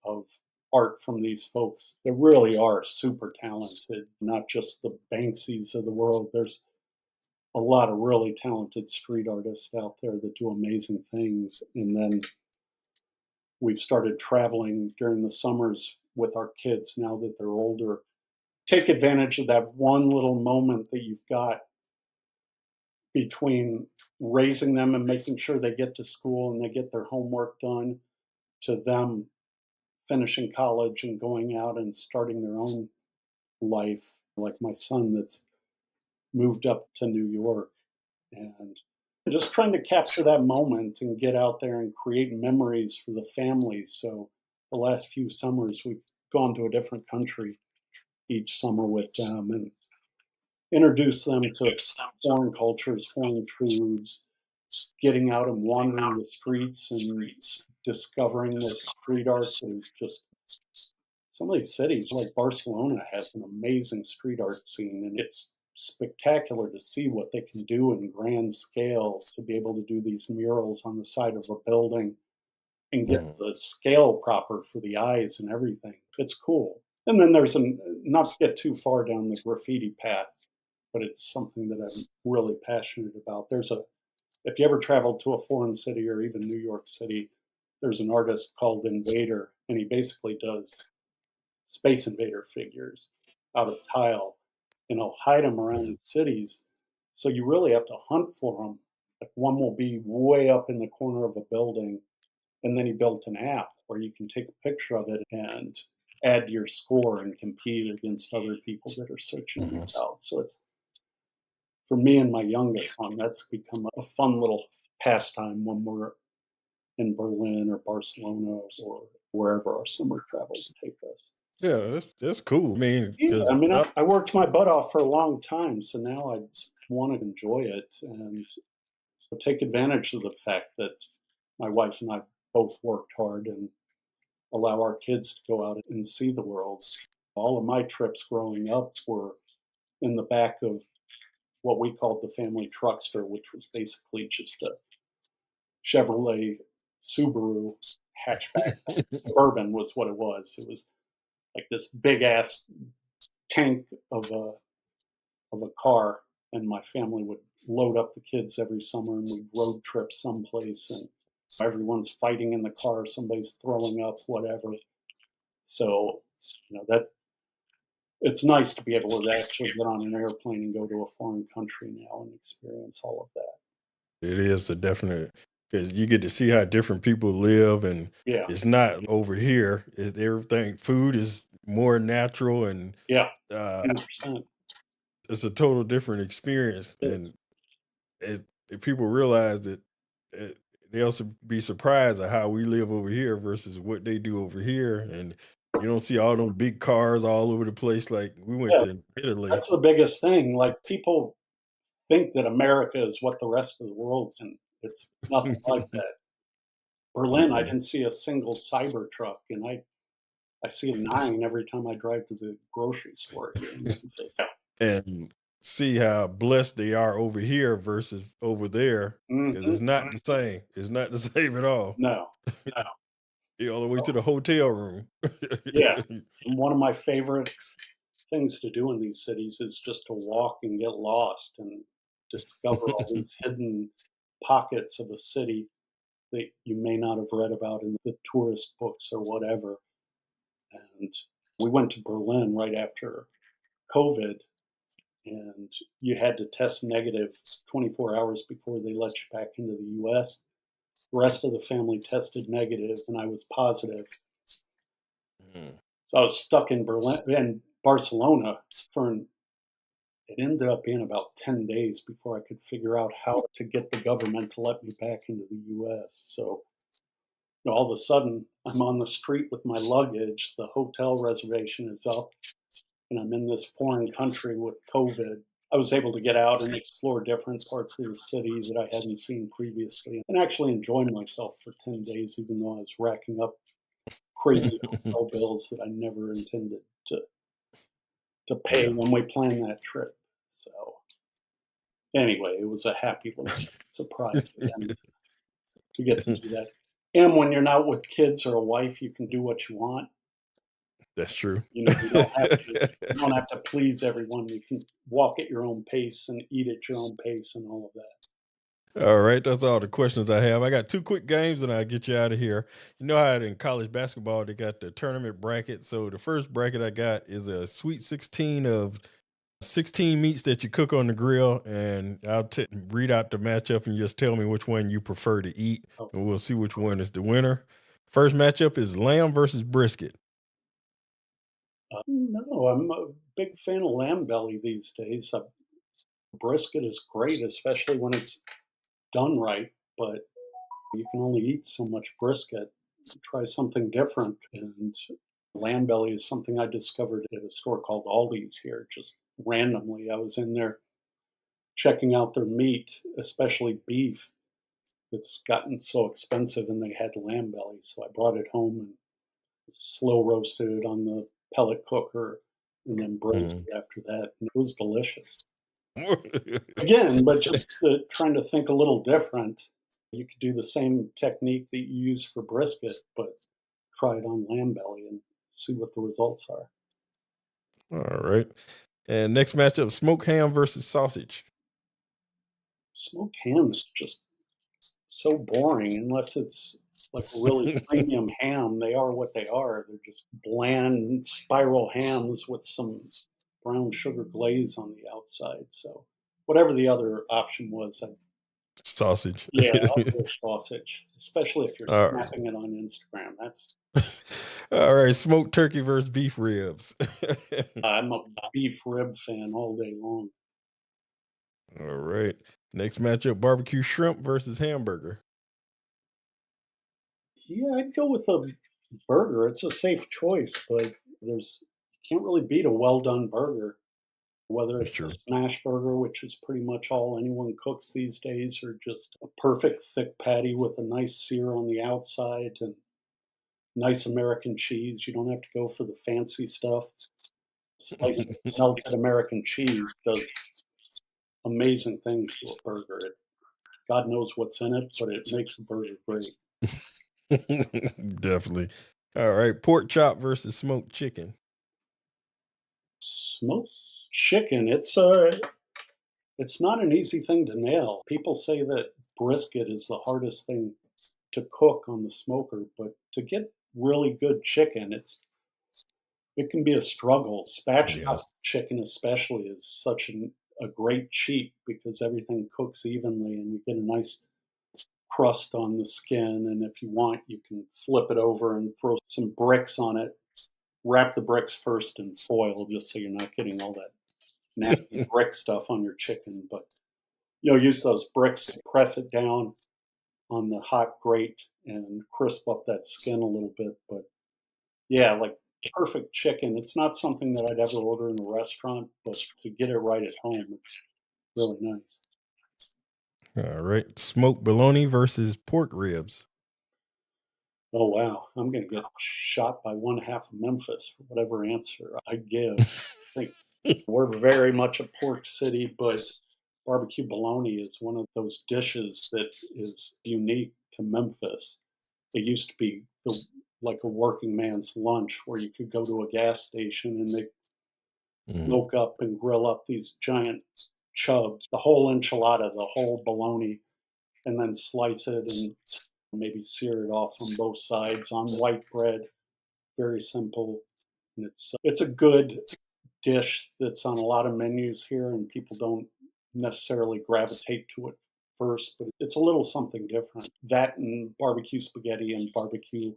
of art from these folks that really are super talented, not just the Banksies of the world. There's a lot of really talented street artists out there that do amazing things. And then we've started traveling during the summers with our kids now that they're older. Take advantage of that one little moment that you've got between raising them and making sure they get to school and they get their homework done, to them finishing college and going out and starting their own life. Like my son that's moved up to New York, and just trying to capture that moment and get out there and create memories for the family. So the last few summers we've gone to a different country each summer with them and introduced them to foreign cultures, foreign foods, getting out and wandering the streets and discovering the street art that is just some of these cities, like Barcelona, has an amazing street art scene, and it's spectacular to see what they can do in grand scale to be able to do these murals on the side of a building and get Mhm. the scale proper for the eyes and everything. It's cool. And then there's not to get too far down the graffiti path, but it's something that I'm really passionate about. If you ever travel to a foreign city or even New York City, there's an artist called Invader, and he basically does Space Invader figures out of tile, and he'll hide them around Mhm. the cities. So you really have to hunt for them. Like one will be way up in the corner of a building, and then he built an app where you can take a picture of it and add your score and compete against other people that are searching Mhm. these out. So it's for me and my youngest son, that's become a fun little pastime when we're in Berlin or Barcelona or wherever our summer travels take us. Yeah, that's cool. I mean, Yeah, I because mean, I worked my butt off for a long time, so now I want to enjoy it and take advantage of the fact that my wife and I both worked hard and allow our kids to go out and see the world. All of my trips growing up were in the back of what we called the family truckster, which was basically just a Chevrolet Subaru hatchback. Suburban was what it was. It was like this big ass tank of a car, and my family would load up the kids every summer, and we'd road trip someplace, and everyone's fighting in the car, somebody's throwing up, whatever. So, that it's nice to be able to actually get on an airplane and go to a foreign country now and experience all of that. it is a definite because you get to see how different people live, and Yeah, it's not over here. Everything food is more natural, and yeah, uh, 100%. it's a total different experience. It And is. if people realize that, it, they also be surprised at how we live over here versus what they do over here, and you don't see all them big cars all over the place like we went Yeah, to Italy. that's the biggest thing. Like people think that America is what the rest of the world's, and it's nothing like that. Berlin, I Mm-mm. didn't see a single cyber truck, and I see a 9 every time I drive to the grocery store here in Memphis. And see how blessed they are over here versus over there because Mhm. it's not the same. It's not the same at all. No. You all the way to the hotel room. Yeah. And one of my favorite things to do in these cities is just to walk and get lost and discover all these hidden pockets of a city that you may not have read about in the tourist books or whatever. And we went to Berlin right after COVID, and you had to test negative 24 hours before they let you back into the US. The rest of the family tested negative, and I was positive. Mm. So I was stuck in Berlin and Barcelona for it ended up being about 10 days before I could figure out how to get the government to let me back into the US. So all of a sudden, I'm on the street with my luggage, the hotel reservation is up, and I'm in this foreign country with COVID. I was able to get out and explore different parts of the city that I hadn't seen previously and actually enjoy myself for 10 days, even though I was racking up crazy hotel bills that I never intended to pay Yeah. when we planned that trip. So anyway, it was a happy little surprise for them to get to do that. And when you're not with kids or a wife, you can do what you want. That's true. You don't have to please everyone. You can walk at your own pace and eat at your own pace and all of that. All right, that's all the questions I have. I got two quick games and I'll get you out of here. You know how in college basketball they got the tournament bracket. So the first bracket I got is a Sweet 16 of 16 meats that you cook on the grill, and read out the matchup and just tell me which one you prefer to eat, Oh, and we'll see which one is the winner. First matchup is lamb versus brisket. no, I'm a big fan of lamb belly these days. Brisket is great, especially when it's done right, but you can only eat so much brisket. Try something different, and Lamb belly is something I discovered at a store called Aldi's here, just randomly. I was in there checking out their meat, especially beef. It's gotten so expensive, and they had lamb belly, so I brought it home and slow roasted it on the pellet cooker and then braised Mhm. it after that, and it was delicious. Again, but just trying to think a little different. You could do the same technique that you use for brisket, but try it on lamb belly and see what the results are. All right. And next matchup, smoked ham versus sausage. Smoked ham's just so boring unless it's like a really premium ham. They are what they are. They're just bland spiral hams with some brown sugar glaze on the outside. So whatever the other option was, Sausage. yeah, I'll go with sausage, especially if you're All snapping it on Instagram. That's right. All right. Smoked turkey versus beef ribs. I'm a beef rib fan all day long. All right. Next matchup, barbecue shrimp versus hamburger. Yeah, I'd go with a burger. It's a safe choice, but there's can't really beat a well done burger. Whether That's it's a true. smash burger, which is pretty much all anyone cooks these days, or just a perfect thick patty with a nice sear on the outside and nice American cheese. You don't have to go for the fancy stuff. Slice of melted American cheese does amazing things to a burger. God knows what's in it, but it makes the burger great. Definitely. All right. Pork chop versus smoked chicken. Smoked chicken, it's not an easy thing to nail. People say that brisket is the hardest thing to cook on the smoker, but to get really good chicken, it can be a struggle. Yeah. Spatchcock chicken especially is such a great cheat because everything cooks evenly and you get a nice crust on the skin. And if you want, you can flip it over and throw some bricks on it. Wrap the bricks first in foil just so you're not getting all that nasty brick stuff on your chicken. But use those bricks to press it down on the hot grate and crisp up that skin a little bit. But yeah, like perfect chicken. It's not something that I'd ever order in a restaurant, but to get it right at home, it's really nice. All right. Smoked bologna versus pork ribs. Oh wow, I'm gonna get shot by one half of Memphis for whatever answer I give. I think we're very much a pork city, but barbecue bologna is one of those dishes that is unique to Memphis. It used to be like a working man's lunch where you could go to a gas station and they Mhm. smoke up and grill up these giant chubs, the whole enchilada, the whole bologna, and then slice it and maybe sear it off on both sides on white bread. Very simple. And it's a good dish that's on a lot of menus here, and people don't necessarily gravitate to it first, but it's a little something different. That and barbecue spaghetti and barbecue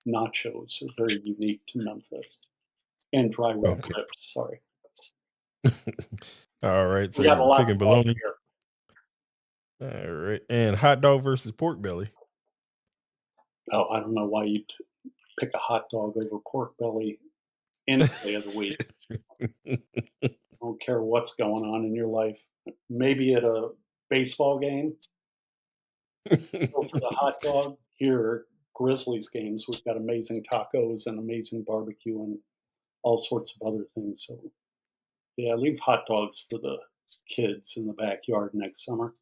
nachos are very unique to Memphis. And dry rub Okay. ribs, sorry. All right. So We got a you're lot to picking like bologna. here. All right. And hot dog versus pork belly. Oh, I don't know why you'd pick a hot dog over pork belly any day of the week. I don't care what's going on in your life. Maybe at a baseball game, go for the hot dog. Here, Grizzlies games, we've got amazing tacos and amazing barbecue and all sorts of other things. So, yeah, leave hot dogs for the kids in the backyard next summer.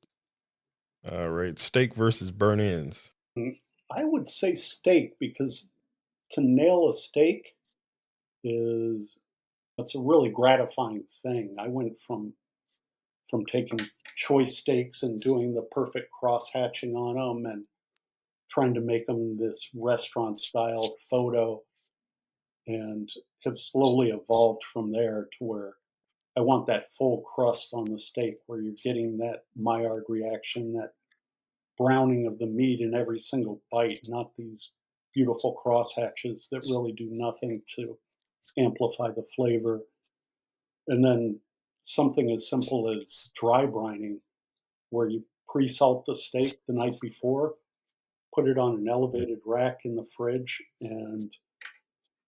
All right. Steak versus burn ends. Mm, I would say steak because to nail a steak is it's a really gratifying thing. I went from taking choice steaks and doing the perfect cross hatching on them and trying to make them this restaurant style photo and have slowly evolved from there to where I want that full crust on the steak where you're getting that Maillard reaction, that browning of the meat in every single bite, not these beautiful cross hatches that really do nothing to amplify the flavor. And then something as simple as dry brining, where you pre salt the steak the night before, put it on an Yeah. elevated rack in the fridge, and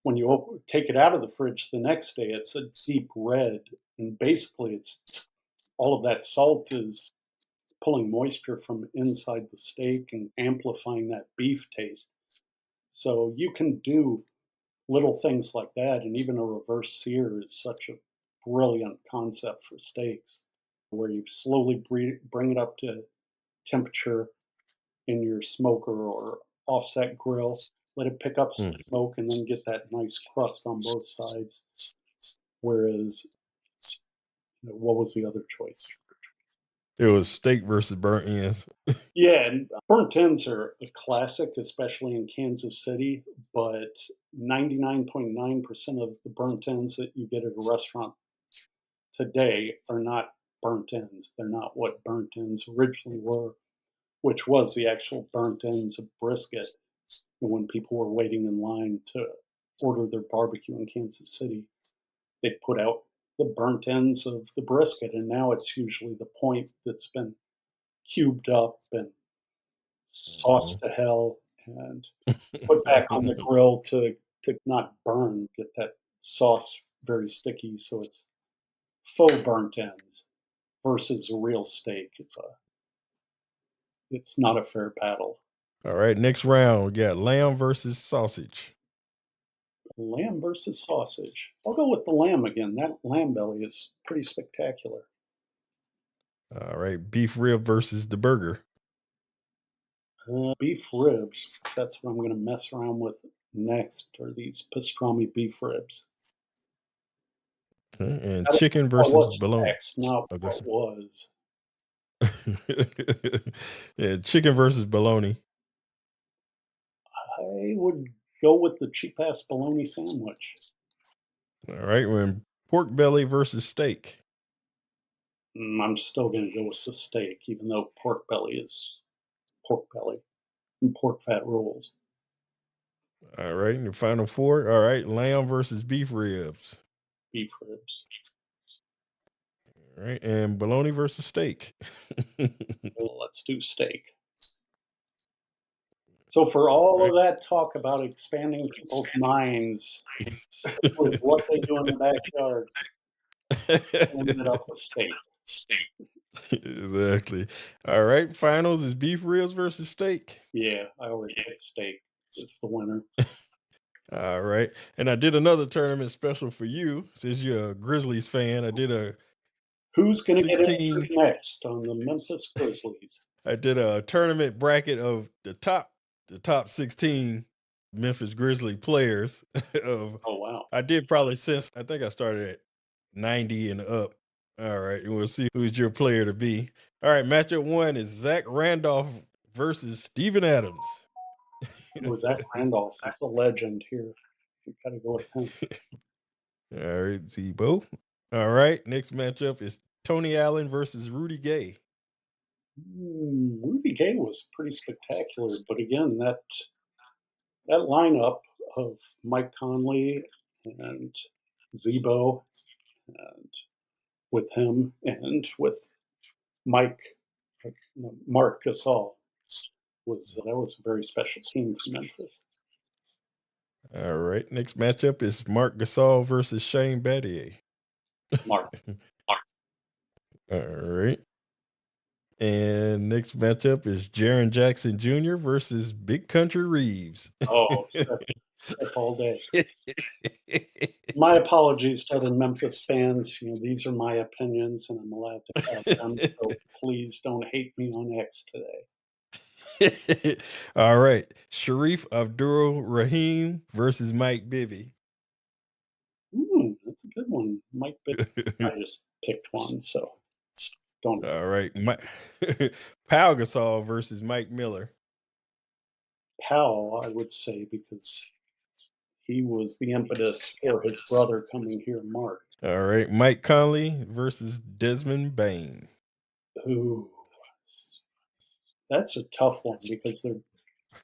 when you take it out of the fridge the next day, it's a deep red, and basically, it's all of that salt is pulling moisture from inside the steak and amplifying that beef taste. So you can do little things like that, and even a reverse sear is such a brilliant concept for steaks, where you slowly bring it up to temperature in your smoker or offset grill, let it pick up some Mm. smoke, and then get that nice crust on both sides. Whereas, what was the other choice? It was steak versus burnt ends. Yeah, and burnt ends are a classic, especially in Kansas City, but 99.9% of the burnt ends that you get at a restaurant today are not burnt ends. They're not what burnt ends originally were, which was the actual burnt ends of brisket when people were waiting in line to order their barbecue in Kansas City. They put out the burnt ends of the brisket, and now it's usually the point that's been cubed up and sauced to hell and put back on the grill to not burn, get that sauce very sticky, so it's faux burnt ends versus a real steak. It's not a fair battle. All right, next round, we got lamb versus sausage. Lamb versus sausage. I'll go with the lamb again. That lamb belly is pretty spectacular. All right, beef rib versus the burger. Beef ribs. 'Cause that's what I'm going to mess around with next. Are these pastrami beef ribs? Okay, and I don't chicken know versus what's bologna. next, not Oh, go what ahead. was. Yeah, chicken versus bologna. I would go with the cheap ass bologna sandwich. All right, when pork belly versus steak. I'm still going to go with the steak, even though pork belly is pork belly and pork fat rules. All right, and your final four. All right, lamb versus beef ribs. Beef ribs. All right, and bologna versus steak. All Well, let's do steak. So, for all right. of that talk about expanding people's minds with what they do in the backyard, ended up with steak. Exactly. All right, finals is beef ribs versus steak. Yeah, I already picked steak. It's the winner. All right. And I did another tournament special for you since you're a Grizzlies fan. I did a Who's going to get answered 16 next on the Memphis Grizzlies? I did a tournament bracket of the top 16 Memphis Grizzly players of Oh, wow. I did probably since I think I started at 90 and up. All right, and we'll see who's your player to be. All right, matchup one is Zach Randolph versus Steven Adams. Was Zach Randolph is a legend here. We got to go with him. All right, Zebo. All right, next matchup is Tony Allen versus Rudy Gay. Rudy Gay was pretty spectacular, but again, that lineup of Mike Conley and Zebo, and with him and with Mike Mark Gasol was a very special team for Memphis. All right, next matchup is Mark Gasol versus Shane Battier. Mark. All right. And next matchup is Jaron Jackson Jr. versus Big Country Reeves. Oh, Steph all day. My apologies to other Memphis fans. These are my opinions, and I'm allowed to have them. So please don't hate me on X today. All right. Sharif Abdul Rahim versus Mike Bibby. That's a good one. Mike Bibby. I just picked one, so don't. All right. Pau Gasol versus Mike Miller. Powell, I would say, because he was the impetus for his brother coming here, Mark. All right. Mike Conley versus Desmond Bain. Ooh, that's a tough one because they're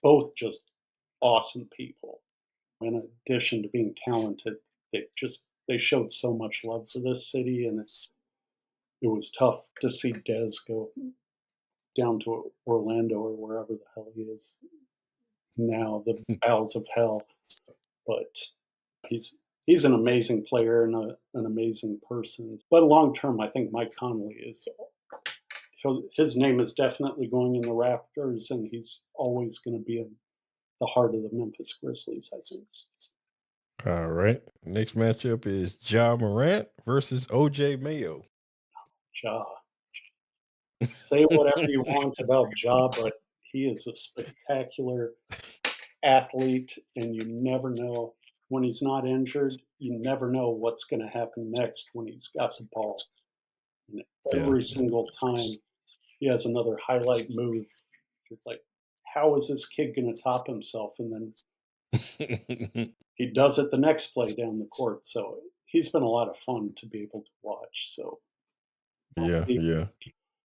both just awesome people. In addition to being talented, they showed so much love for this city, and it was tough to see Des go down to Orlando or wherever the hell he is now, the bowels of hell. But he's an amazing player and an amazing person. But long term, I think Mike Conley is. His name is definitely going in the Raptors, and he's always going to be in the heart of the Memphis Grizzlies, I think. All right. Next matchup is Ja Morant versus OJ Mayo. Ja. Say whatever you want about Ja, but he is a spectacular athlete, and you never know when he's not injured. You never know what's going to happen next when he's got the ball. And Yeah. every single time he has another highlight move, you're like, how is this kid going to top himself? And then he does it the next play down the court. So he's been a lot of fun to be able to watch. So yeah.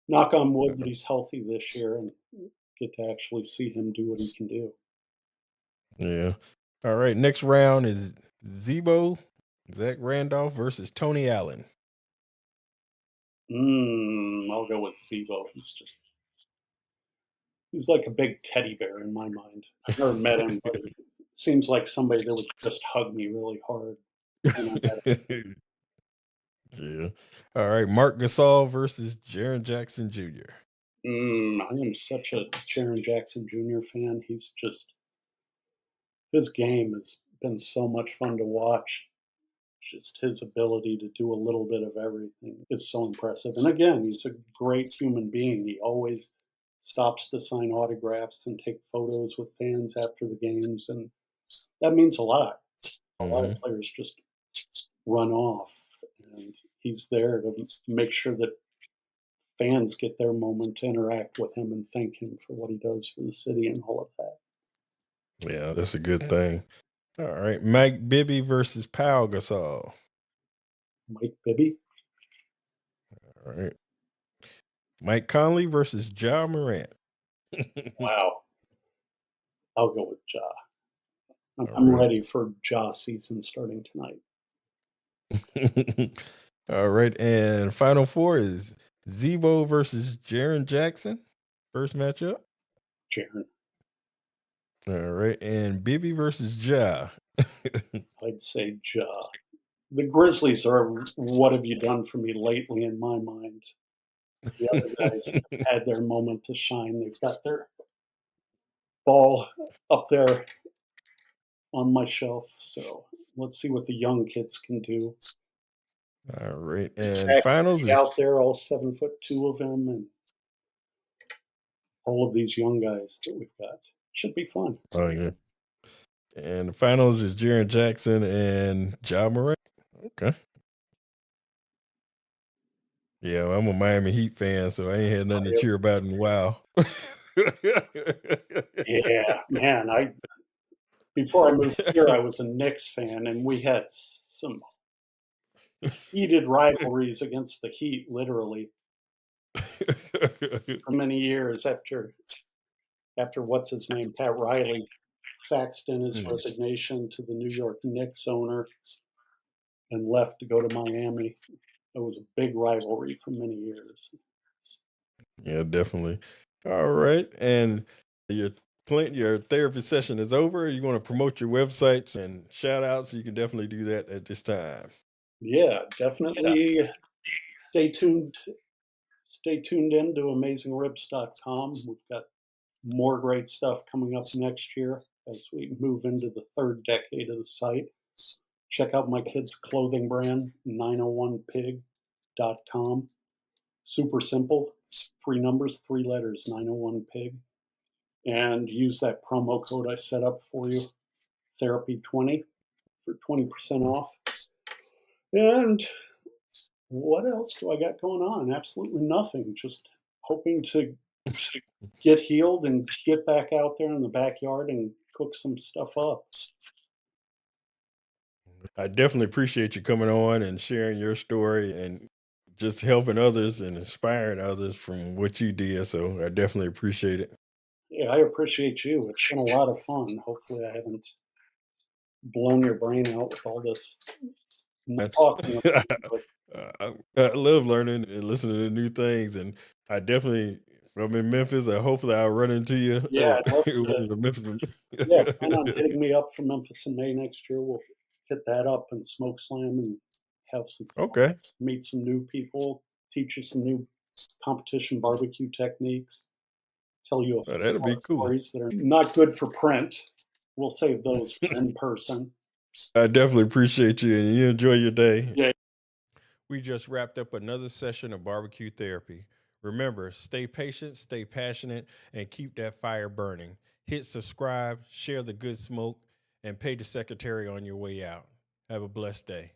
knock on wood that he's healthy this year and get to actually see him do what he can do. Yeah. All right. Next round is Zach Randolph versus Tony Allen. I'll go with Zebo. He's like a big teddy bear in my mind. I've never met him, but he seems like somebody that would just hug me really hard. Yeah. All right. Mark Gasol versus Jaren Jackson Jr. I am such a Jaren Jackson Jr. fan. His game has been so much fun to watch. Just his ability to do a little bit of everything is so impressive. And again, he's a great human being. He always stops to sign autographs and take photos with fans after the games, and that means a lot. A lot of players just run off, and he's there to make sure that fans get their moment to interact with him and thank him for what he does for the city and all of that. Yeah, that's a good thing. All right. Mike Bibby versus Pau Gasol. Mike Bibby. All right. Mike Conley versus Ja Morant. Wow. I'll go with Ja. I'm ready for Ja season starting tonight. All right. And final four is Zebo versus Jaren Jackson. First matchup. Jaren. All right. And Bibby versus Ja. I'd say Ja. The Grizzlies are what have you done for me lately in my mind. The other guys have had their moment to shine. They've got their ball up there on my shelf. So let's see what the young kids can do. All right. And Zach finals is out there, all 7'2" of them, and all of these young guys that we've got. Should be fun. Oh yeah. And the finals is Jaren Jackson and Ja Morant. Okay. Yeah, well, I'm a Miami Heat fan, so I ain't had nothing to cheer about in a while. Yeah, man. Before I moved here, I was a Knicks fan, and we had some heated rivalries against the Heat, literally, for many years after what's his name, Pat Riley, faxed in his resignation to the New York Knicks owner and left to go to Miami. It was a big rivalry for many years. Yeah, definitely. All right. And your therapy session is over. You want to promote your websites and shout outs, you can definitely do that at this time. Yeah, definitely stay tuned in to AmazingRibs.com. We've got more great stuff coming up next year as we move into the third decade of the site. Check out my kids' clothing brand, 901pig.com. Super simple. 3 numbers, 3 letters, 901pig. And use that promo code I set up for you, Therapy20, for 20% off. And what else do I got going on? Absolutely nothing. Just hoping to get healed and get back out there in the backyard and cook some stuff up. I definitely appreciate you coming on and sharing your story and just helping others and inspiring others from what you did. So I definitely appreciate it. Yeah, I appreciate you. It's been a lot of fun. Hopefully, I haven't blown your brain out with all this talking about it, but I love learning and listening to new things, and I definitely, if I'm in Memphis, hopefully I'll run into you. yeah, I'd love One to. of the Memphis. Yeah, plan on hitting me up from Memphis in May next year. We'll hit that up and smoke slam and have some fun, Okay. meet some new people, teach you some new competition barbecue techniques, tell you a Oh, few that'll be more cool. stories that are not good for print. We'll save those for in person. I definitely appreciate you, and you enjoy your day. Yeah. We just wrapped up another session of barbecue therapy. Remember, stay patient, stay passionate, and keep that fire burning. Hit subscribe, share the good smoke, and pay the secretary on your way out. Have a blessed day.